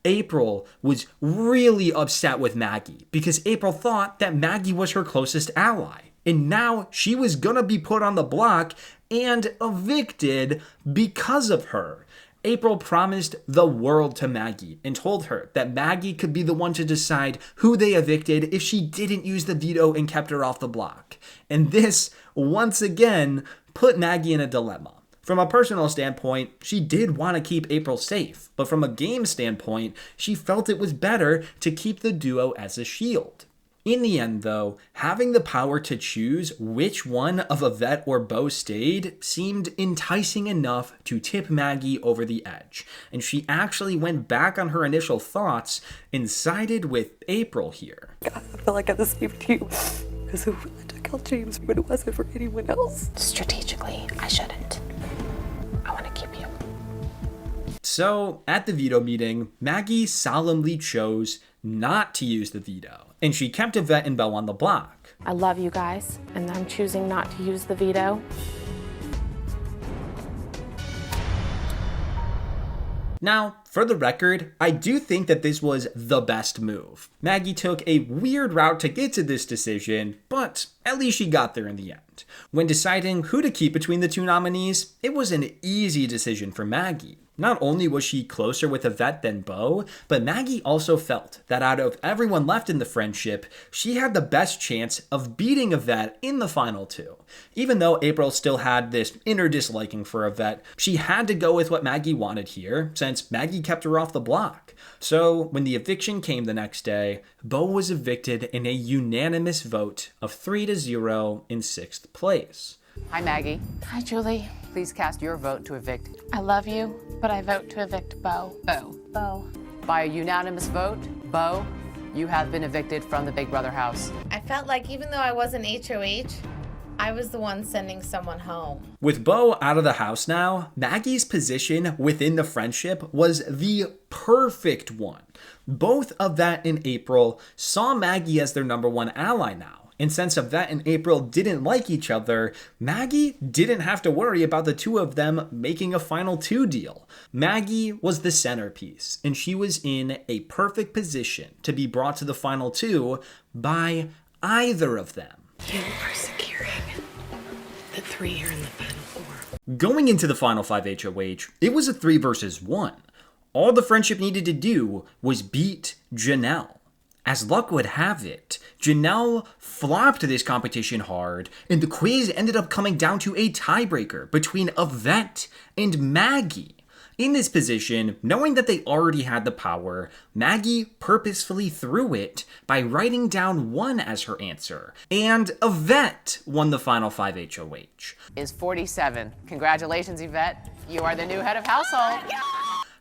April was really upset with Maggie because April thought that Maggie was her closest ally. And now she was gonna be put on the block and evicted because of her. April promised the world to Maggie and told her that Maggie could be the one to decide who they evicted if she didn't use the veto and kept her off the block. And this, once again, put Maggie in a dilemma. From a personal standpoint, she did want to keep April safe, but from a game standpoint, she felt it was better to keep the duo as a shield. In the end, though, having the power to choose which one of Yvette or Beau stayed seemed enticing enough to tip Maggie over the edge, and she actually went back on her initial thoughts and sided with April here. I feel like I'm saved you because I took out James, but it wasn't for anyone else. Strategically, I shouldn't. I want to keep you. So, at the veto meeting, Maggie solemnly chose not to use the veto, and she kept Yvette and Beau on the block. I love you guys, and I'm choosing not to use the veto. Now, for the record, I do think that this was the best move. Maggie took a weird route to get to this decision, but at least she got there in the end. When deciding who to keep between the two nominees, it was an easy decision for Maggie. Not only was she closer with Yvette than Beau, but Maggie also felt that out of everyone left in the friendship, she had the best chance of beating Yvette in the final two. Even though April still had this inner disliking for Yvette, she had to go with what Maggie wanted here, since Maggie kept her off the block. So when the eviction came the next day, Beau was evicted in a unanimous vote of 3-0 in 6th place. Hi, Maggie. Hi, Julie. Please cast your vote to evict. I love you, but I vote to evict Beau. Beau. By a unanimous vote, Beau, you have been evicted from the Big Brother house. I felt like even though I wasn't HOH, I was the one sending someone home. With Beau out of the house now, Maggie's position within the friendship was the perfect one. Both Yvette and April saw Maggie as their number one ally now. And since Yvette and April didn't like each other, Maggie didn't have to worry about the two of them making a final two deal. Maggie was the centerpiece, and she was in a perfect position to be brought to the final two by either of them. You are securing the 3 are in the final 4. Going into the final 5 HOH, it was a 3 versus 1. All the friendship needed to do was beat Janelle. As luck would have it, Janelle flopped this competition hard, and the quiz ended up coming down to a tiebreaker between Yvette and Maggie. In this position, knowing that they already had the power, Maggie purposefully threw it by writing down 1 as her answer, and Yvette won the final 5 HOH. Is 47. Congratulations, Yvette. You are the new head of household.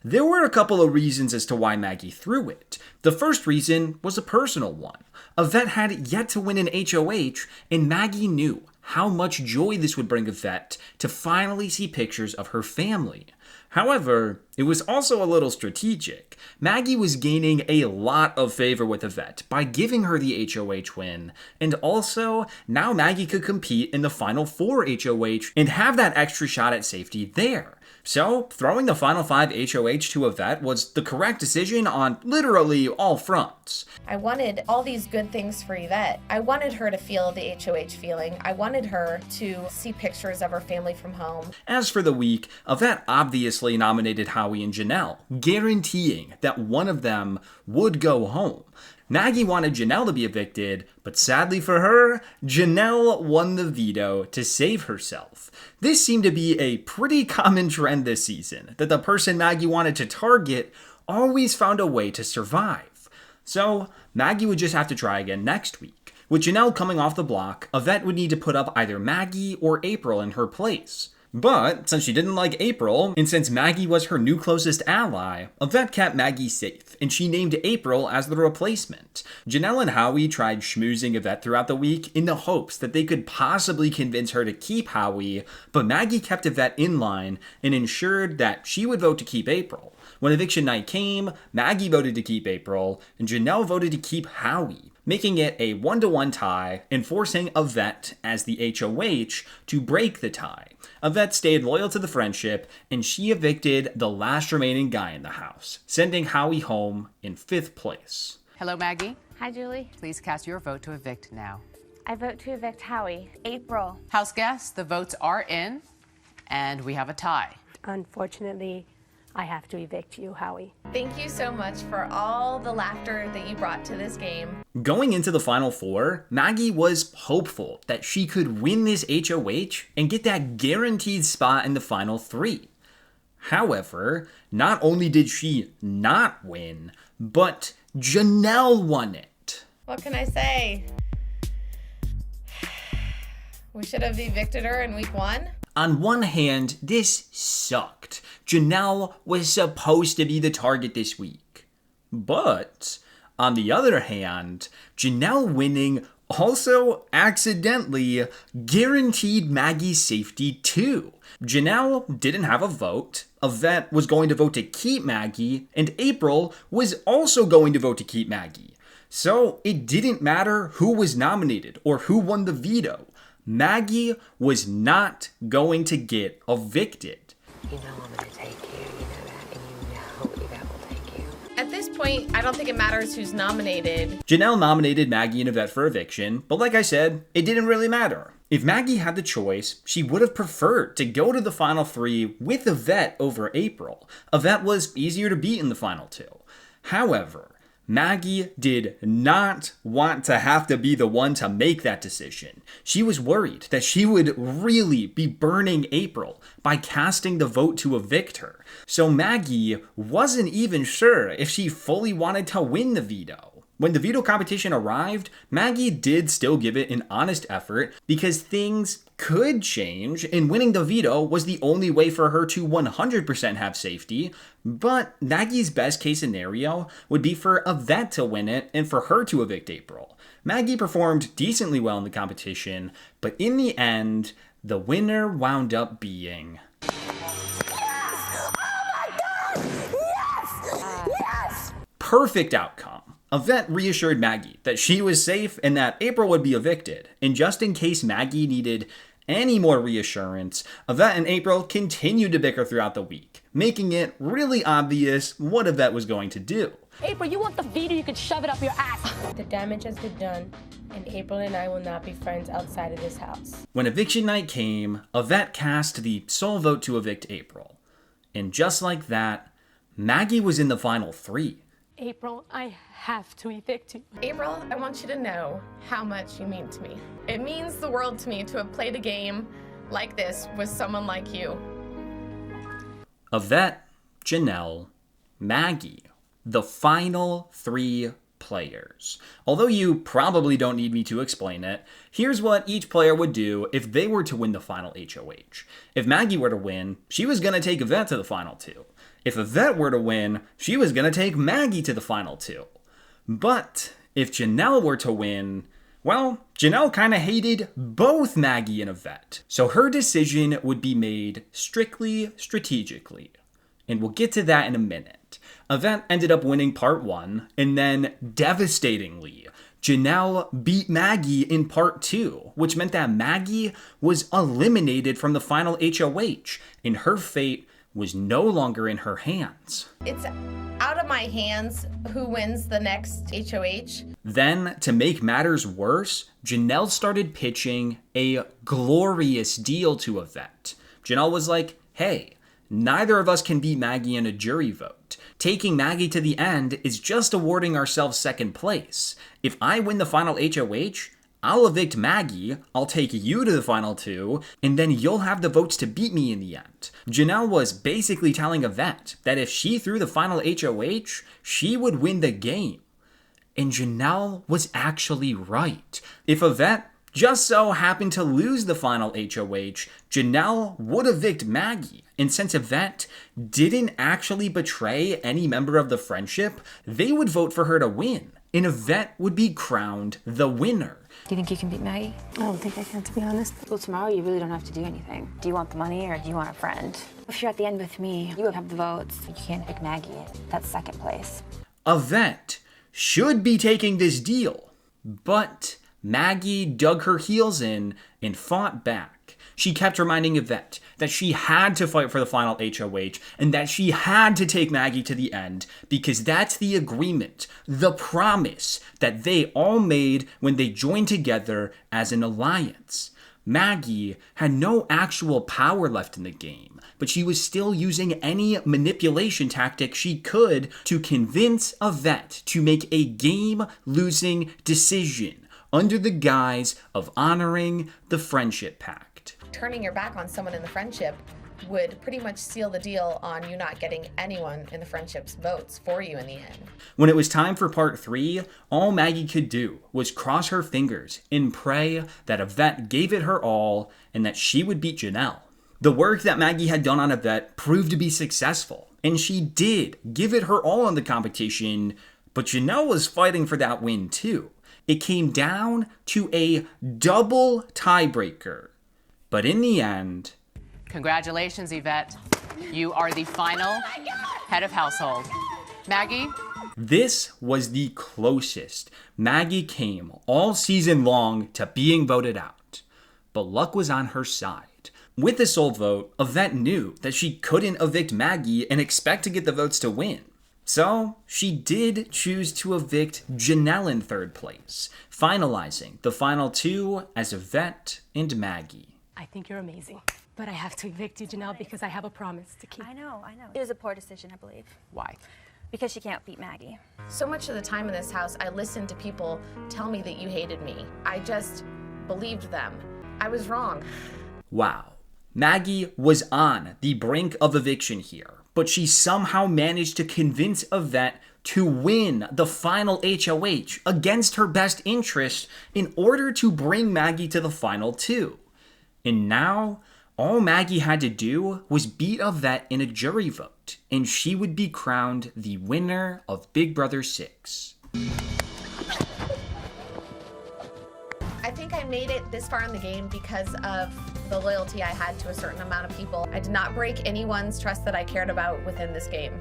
There were a couple of reasons as to why Maggie threw it. The first reason was a personal one. Yvette had yet to win an HOH, and Maggie knew how much joy this would bring Yvette to finally see pictures of her family. However, it was also a little strategic. Maggie was gaining a lot of favor with Yvette by giving her the HOH win, and also, now Maggie could compete in the Final 4 HOH and have that extra shot at safety there. So, throwing the Final 5 HOH to Yvette was the correct decision on literally all fronts. I wanted all these good things for Yvette. I wanted her to feel the HOH feeling. I wanted her to see pictures of her family from home. As for the week, Yvette obviously nominated Howie and Janelle, guaranteeing that one of them would go home. Maggie wanted Janelle to be evicted, but sadly for her, Janelle won the veto to save herself. This seemed to be a pretty common trend this season, that the person Maggie wanted to target always found a way to survive. So, Maggie would just have to try again next week. With Janelle coming off the block, Yvette would need to put up either Maggie or April in her place. But, since she didn't like April, and since Maggie was her new closest ally, Yvette kept Maggie safe, and she named April as the replacement. Janelle and Howie tried schmoozing Yvette throughout the week in the hopes that they could possibly convince her to keep Howie, but Maggie kept Yvette in line and ensured that she would vote to keep April. When eviction night came, Maggie voted to keep April, and Janelle voted to keep Howie, making it a 1-to-1 tie and forcing Yvette as the HOH to break the tie. Yvette stayed loyal to the friendship, and she evicted the last remaining guy in the house, sending Howie home in 5th place. Hello, Maggie. Hi, Julie. Please cast your vote to evict now. I vote to evict Howie. April. House guests, the votes are in, and we have a tie. Unfortunately, I have to evict you, Howie. Thank you so much for all the laughter that you brought to this game. Going into the Final 4, Maggie was hopeful that she could win this HOH and get that guaranteed spot in the Final 3. However, not only did she not win, but Janelle won it. What can I say? We should have evicted her in week 1. On one hand, this sucked. Janelle was supposed to be the target this week. But, on the other hand, Janelle winning also accidentally guaranteed Maggie's safety too. Janelle didn't have a vote, Yvette was going to vote to keep Maggie, and April was also going to vote to keep Maggie. So, it didn't matter who was nominated or who won the veto. Maggie was not going to get evicted. You know I'm going to take you, you know that, and you know Yvette will take you. At this point, I don't think it matters who's nominated. Janelle nominated Maggie and Yvette for eviction, but like I said, it didn't really matter. If Maggie had the choice, she would have preferred to go to the Final 3 with Yvette over April. Yvette was easier to beat in the Final 2. However, Maggie did not want to have to be the one to make that decision. She was worried that she would really be burning April by casting the vote to evict her. So Maggie wasn't even sure if she fully wanted to win the veto. When the veto competition arrived, Maggie did still give it an honest effort because things could change, and winning the veto was the only way for her to 100% have safety. But Maggie's best case scenario would be for Yvette to win it and for her to evict April. Maggie performed decently well in the competition, but in the end, the winner wound up being... Perfect outcome. Yvette reassured Maggie that she was safe and that April would be evicted. And just in case Maggie needed any more reassurance, Yvette and April continued to bicker throughout the week, making it really obvious what Yvette was going to do. April, you want the veto, you can shove it up your ass. The damage has been done, and April and I will not be friends outside of this house. When eviction night came, Yvette cast the sole vote to evict April. And just like that, Maggie was in the Final 3. April, I have to evict you. April, I want you to know how much you mean to me. It means the world to me to have played a game like this with someone like you. Yvette, Janelle, Maggie, the final 3 players. Although you probably don't need me to explain it, here's what each player would do if they were to win the final HOH. If Maggie were to win, she was going to take Yvette to the final 2. If Yvette were to win, she was going to take Maggie to the final 2. But if Janelle were to win, Well, Janelle kind of hated both Maggie and Yvette, so her decision would be made strictly strategically. And we'll get to that in a minute. Yvette ended up winning part 1, and then devastatingly, Janelle beat Maggie in part 2, which meant that Maggie was eliminated from the final HOH, and her fate was no longer in her hands. It's out of my hands who wins the next HOH. Then, to make matters worse, Janelle started pitching a glorious deal to Yvette. Janelle was like, hey, neither of us can beat Maggie in a jury vote. Taking Maggie to the end is just awarding ourselves second place. If I win the final HOH, I'll evict Maggie, I'll take you to the final 2, and then you'll have the votes to beat me in the end. Janelle was basically telling Yvette that if she threw the final HOH, she would win the game. And Janelle was actually right. If Yvette just so happened to lose the final HOH, Janelle would evict Maggie. And since Yvette didn't actually betray any member of the friendship, they would vote for her to win. And Yvette would be crowned the winner. Do you think you can beat Maggie? I don't think I can, to be honest. Well, tomorrow you really don't have to do anything. Do you want the money or do you want a friend? If you're at the end with me, you have the votes. You can't pick Maggie. That's second place. Yvette should be taking this deal, but Maggie dug her heels in and fought back. She kept reminding Yvette that she had to fight for the final HOH and that she had to take Maggie to the end because that's the agreement, the promise that they all made when they joined together as an alliance. Maggie had no actual power left in the game, but she was still using any manipulation tactic she could to convince Yvette to make a game-losing decision under the guise of honoring the friendship pact. Turning your back on someone in the friendship would pretty much seal the deal on you not getting anyone in the friendship's votes for you in the end. When it was time for part 3, all Maggie could do was cross her fingers and pray that Yvette gave it her all and that she would beat Janelle. The work that Maggie had done on Yvette proved to be successful, and she did give it her all in the competition, but Janelle was fighting for that win too. It came down to a double tiebreaker. But in the end... Congratulations, Yvette. You are the final head of household. Maggie? This was the closest Maggie came all season long to being voted out. But luck was on her side. With the sole vote, Yvette knew that she couldn't evict Maggie and expect to get the votes to win. So, she did choose to evict Janelle in third place, finalizing the final 2 as Yvette and Maggie. I think you're amazing, but I have to evict you, Janelle, because I have a promise to keep. I know. It was a poor decision, I believe. Why? Because she can't beat Maggie. So much of the time in this house, I listened to people tell me that you hated me. I just believed them. I was wrong. Wow. Maggie was on the brink of eviction here, but she somehow managed to convince Yvette to win the final HOH against her best interest in order to bring Maggie to the final 2. And now, all Maggie had to do was beat Yvette in a jury vote, and she would be crowned the winner of Big Brother 6. I think I made it this far in the game because of the loyalty I had to a certain amount of people. I did not break anyone's trust that I cared about within this game.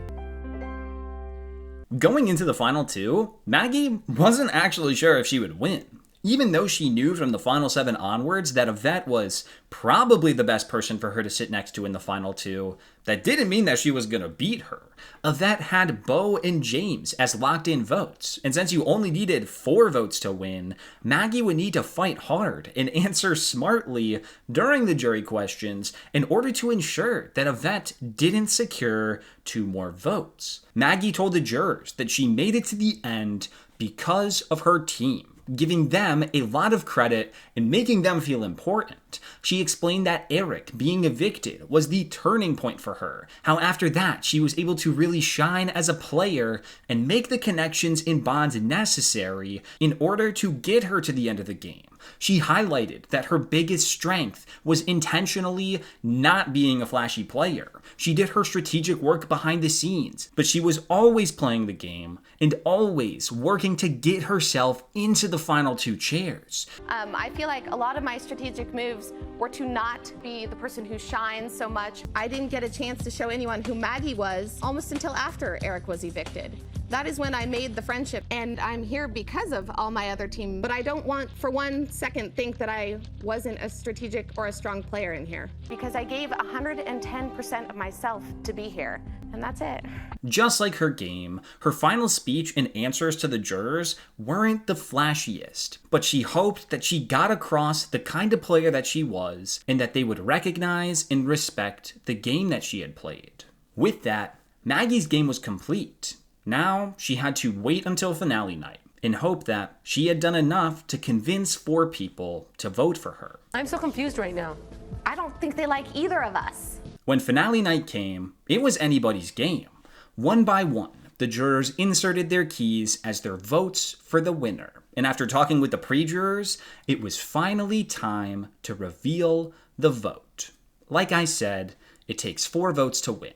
Going into the final 2, Maggie wasn't actually sure if she would win. Even though she knew from the final 7 onwards that Yvette was probably the best person for her to sit next to in the final 2, that didn't mean that she was going to beat her. Yvette had Beau and James as locked-in votes, and since you only needed 4 votes to win, Maggie would need to fight hard and answer smartly during the jury questions in order to ensure that Yvette didn't secure 2 more votes. Maggie told the jurors that she made it to the end because of her team, giving them a lot of credit and making them feel important. She explained that Eric being evicted was the turning point for her, how after that she was able to really shine as a player and make the connections and bonds necessary in order to get her to the end of the game. She highlighted that her biggest strength was intentionally not being a flashy player. She did her strategic work behind the scenes, but she was always playing the game and always working to get herself into the final 2 chairs. I feel like a lot of my strategic moves were to not be the person who shines so much. I didn't get a chance to show anyone who Maggie was almost until after Eric was evicted. That is when I made the friendship, and I'm here because of all my other team. But I don't want for one second think that I wasn't a strategic or a strong player in here. Because I gave 110% of myself to be here, and that's it. Just like her game, her final speech and answers to the jurors weren't the flashiest, but she hoped that she got across the kind of player that she was, and that they would recognize and respect the game that she had played. With that, Maggie's game was complete. Now, she had to wait until finale night and hope that she had done enough to convince 4 people to vote for her. I'm so confused right now. I don't think they like either of us. When finale night came, it was anybody's game. One by one, the jurors inserted their keys as their votes for the winner. And after talking with the pre-jurors, it was finally time to reveal the vote. Like I said, it takes 4 votes to win.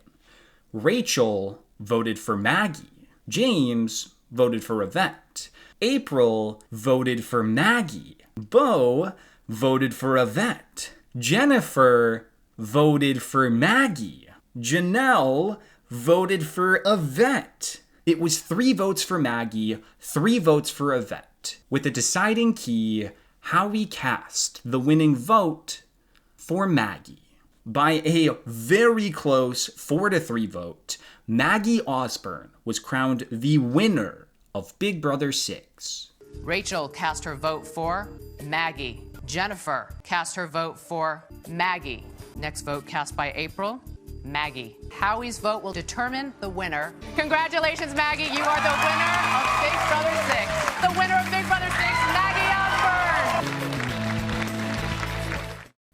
Rachel voted for Maggie. James voted for Yvette. April voted for Maggie. Bo voted for Yvette. Jennifer voted for Maggie. Janelle voted for Yvette. It was 3 votes for Maggie, 3 votes for Yvette, with the deciding key how we cast the winning vote for Maggie. By a very close 4-3 vote, Maggie Ausburn was crowned the winner of Big Brother 6. Rachel cast her vote for Maggie. Jennifer cast her vote for Maggie. Next vote cast by April, Maggie. Howie's vote will determine the winner. Congratulations, Maggie. You are the winner of Big Brother 6. The winner of Big Brother 6, Maggie Ausburn.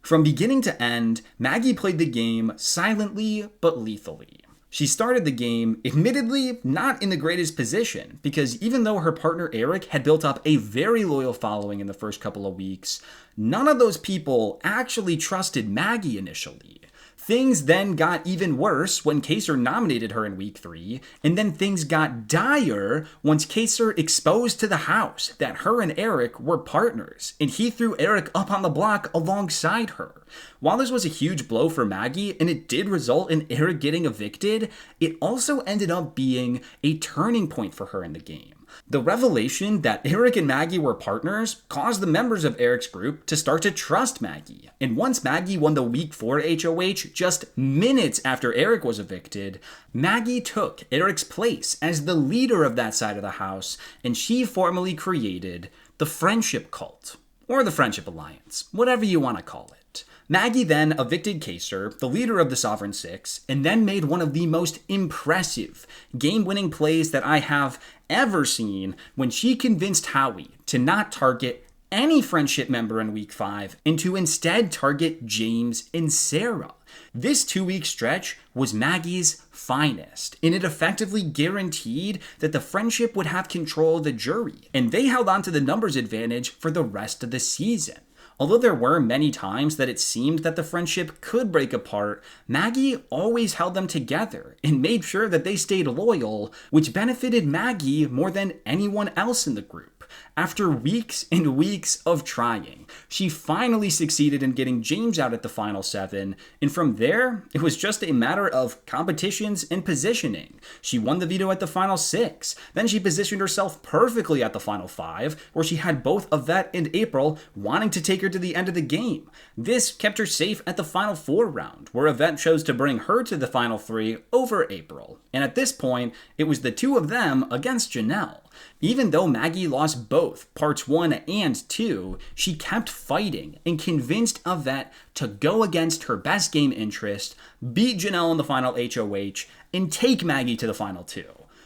From beginning to end, Maggie played the game silently but lethally. She started the game, admittedly, not in the greatest position, because even though her partner Eric had built up a very loyal following in the first couple of weeks, none of those people actually trusted Maggie initially. Things then got even worse when Kaser nominated her in week 3, and then things got dire once Kaser exposed to the house that her and Eric were partners, and he threw Eric up on the block alongside her. While this was a huge blow for Maggie, and it did result in Eric getting evicted, it also ended up being a turning point for her in the game. The revelation that Eric and Maggie were partners caused the members of Eric's group to start to trust Maggie. And once Maggie won the week 4 HOH just minutes after Eric was evicted, Maggie took Eric's place as the leader of that side of the house, and she formally created the Friendship Cult, or the Friendship Alliance, whatever you want to call it. Maggie then evicted Kaser, the leader of the Sovereign Six, and then made one of the most impressive game-winning plays that I have ever seen when she convinced Howie to not target any friendship member in week 5 and to instead target James and Sarah. This 2-week stretch was Maggie's finest, and it effectively guaranteed that the friendship would have control of the jury, and they held on to the numbers advantage for the rest of the season. Although there were many times that it seemed that the friendship could break apart, Maggie always held them together and made sure that they stayed loyal, which benefited Maggie more than anyone else in the group. After weeks and weeks of trying, she finally succeeded in getting James out at the final 7, and from there, it was just a matter of competitions and positioning. She won the veto at the final 6, then she positioned herself perfectly at the final 5, where she had both Yvette and April wanting to take her to the end of the game. This kept her safe at the final 4 round, where Yvette chose to bring her to the final 3 over April. And at this point, it was the 2 of them against Janelle. Even though Maggie lost both parts 1 and 2, she kept fighting and convinced Yvette to go against her best game interest, beat Janelle in the final HOH, and take Maggie to the final 2.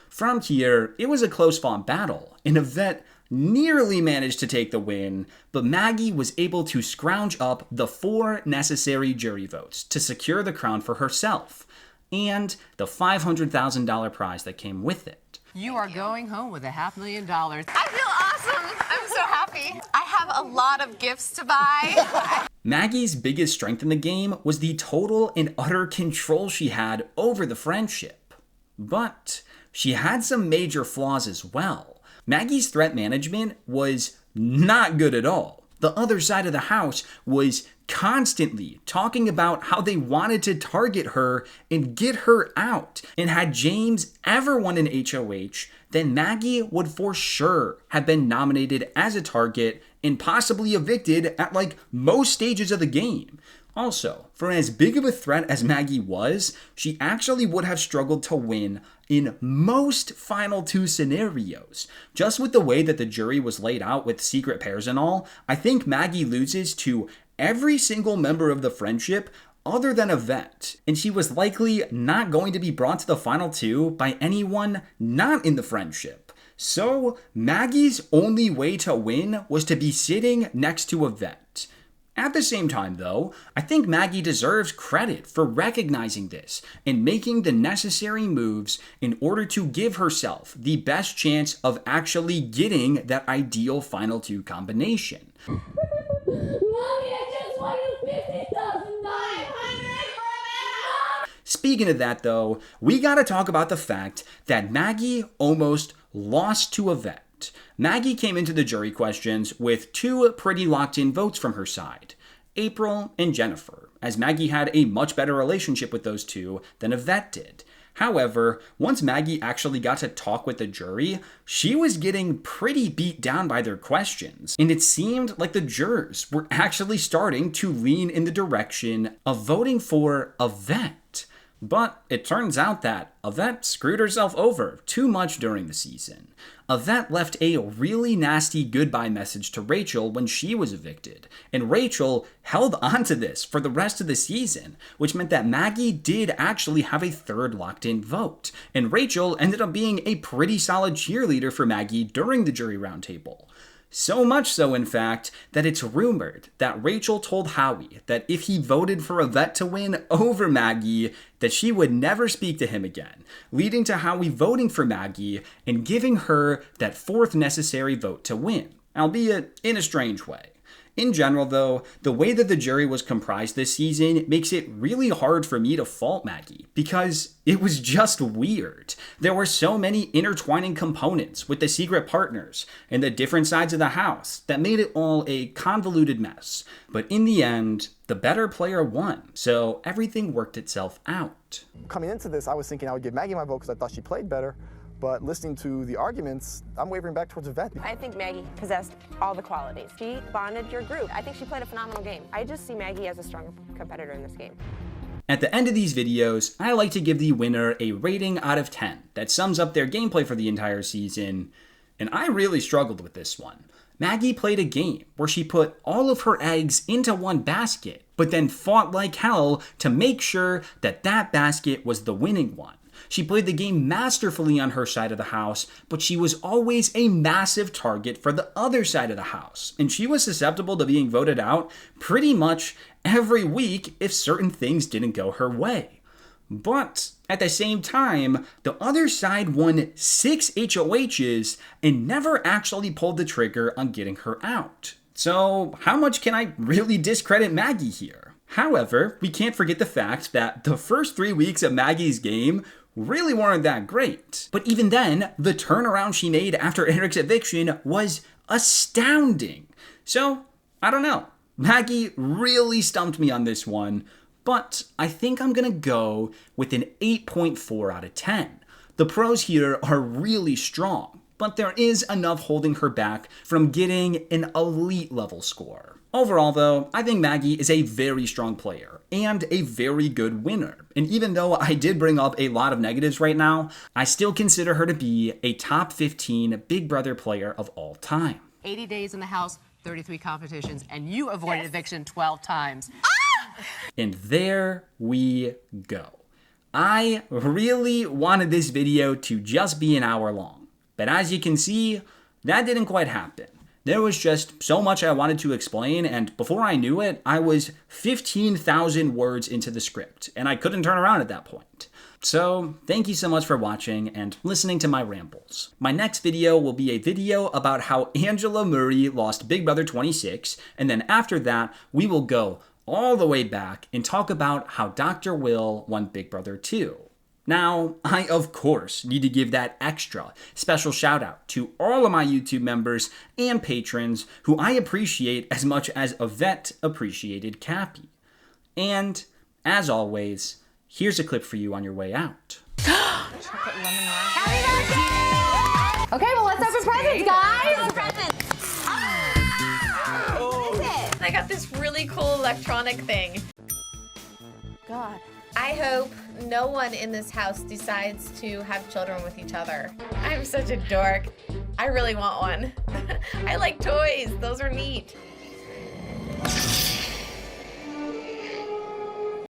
From here, it was a close-fought battle, and Yvette nearly managed to take the win, but Maggie was able to scrounge up the 4 necessary jury votes to secure the crown for herself, and the $500,000 prize that came with it. You are going home with $500,000. I feel awesome. I'm so happy. happy. I have a lot of gifts to buy. Maggie's biggest strength in the game was the total and utter control she had over the friendship. But she had some major flaws as well. Maggie's threat management was not good at all. The other side of the house was constantly talking about how they wanted to target her and get her out. And had James ever won an HOH, then Maggie would for sure have been nominated as a target and possibly evicted at like most stages of the game. Also, for as big of a threat as Maggie was, she actually would have struggled to win in most final two scenarios. Just with the way that the jury was laid out with secret pairs and all, I think Maggie loses to every single member of the friendship other than Yvette, and she was likely not going to be brought to the final two by anyone not in the friendship. So Maggie's only way to win was to be sitting next to Yvette. At the same time, though, I think Maggie deserves credit for recognizing this and making the necessary moves in order to give herself the best chance of actually getting that ideal final two combination. Mommy, I just won you $50,500 Speaking of that, though, we gotta talk about the fact that Maggie almost lost to Yvette. Maggie came into the jury questions with two pretty locked-in votes from her side, April and Jennifer, as Maggie had a much better relationship with those two than Yvette did. However, once Maggie actually got to talk with the jury, she was getting pretty beat down by their questions, and it seemed like the jurors were actually starting to lean in the direction of voting for Yvette. But it turns out that Yvette screwed herself over too much during the season. Yvette left a really nasty goodbye message to Rachel when she was evicted, and Rachel held onto this for the rest of the season, which meant that Maggie did actually have a third locked-in vote, and Rachel ended up being a pretty solid cheerleader for Maggie during the jury roundtable. So much so, in fact, that it's rumored that Rachel told Howie that if he voted for Yvette to win over Maggie, that she would never speak to him again, leading to Howie voting for Maggie and giving her that fourth necessary vote to win, albeit in a strange way. In general, though, the way that the jury was comprised this season makes it really hard for me to fault Maggie, because it was just weird. There were so many intertwining components with the secret partners and the different sides of the house that made it all a convoluted mess. But in the end, the better player won, so everything worked itself out. Coming into this, I was thinking I would give Maggie my vote because I thought she played better. But listening to the arguments, I'm wavering back towards Yvette. I think Maggie possessed all the qualities. She bonded your group. I think she played a phenomenal game. I just see Maggie as a strong competitor in this game. At the end of these videos, I like to give the winner a rating out of 10 that sums up their gameplay for the entire season, and I really struggled with this one. Maggie played a game where she put all of her eggs into one basket, but then fought like hell to make sure that that basket was the winning one. She played the game masterfully on her side of the house, but she was always a massive target for the other side of the house, and she was susceptible to being voted out pretty much every week if certain things didn't go her way. But at the same time, the other side won 6 HOHs and never actually pulled the trigger on getting her out. So how much can I really discredit Maggie here? However, we can't forget the fact that the first 3 weeks of Maggie's game really weren't that great. But even then, the turnaround she made after Eric's eviction was astounding. So, I don't know. Maggie really stumped me on this one, but I think I'm gonna go with an 8.4 out of 10. The pros here are really strong, but there is enough holding her back from getting an elite level score. Overall, though, I think Maggie is a very strong player and a very good winner. And even though I did bring up a lot of negatives right now, I still consider her to be a top 15 Big Brother player of all time. 80 days in the house, 33 competitions, and you avoided eviction 12 times. And there we go. I really wanted this video to just be an hour long, but as you can see, that didn't quite happen. There was just so much I wanted to explain, and before I knew it, I was 15,000 words into the script, and I couldn't turn around at that point. So, thank you so much for watching and listening to my rambles. My next video will be a video about how Angela Murray lost Big Brother 26, and then after that, we will go all the way back and talk about how Dr. Will won Big Brother 2. Now, I of course need to give that extra special shout out to all of my YouTube members and patrons who I appreciate as much as Yvette appreciated Cappy. And, as always, here's a clip for you on your way out. Okay, well, let's open presents, guys. Open presents. What is it? I got this really cool electronic thing. God. I hope no one in this house decides to have children with each other. I'm such a dork. I really want one. I like toys. Those are neat.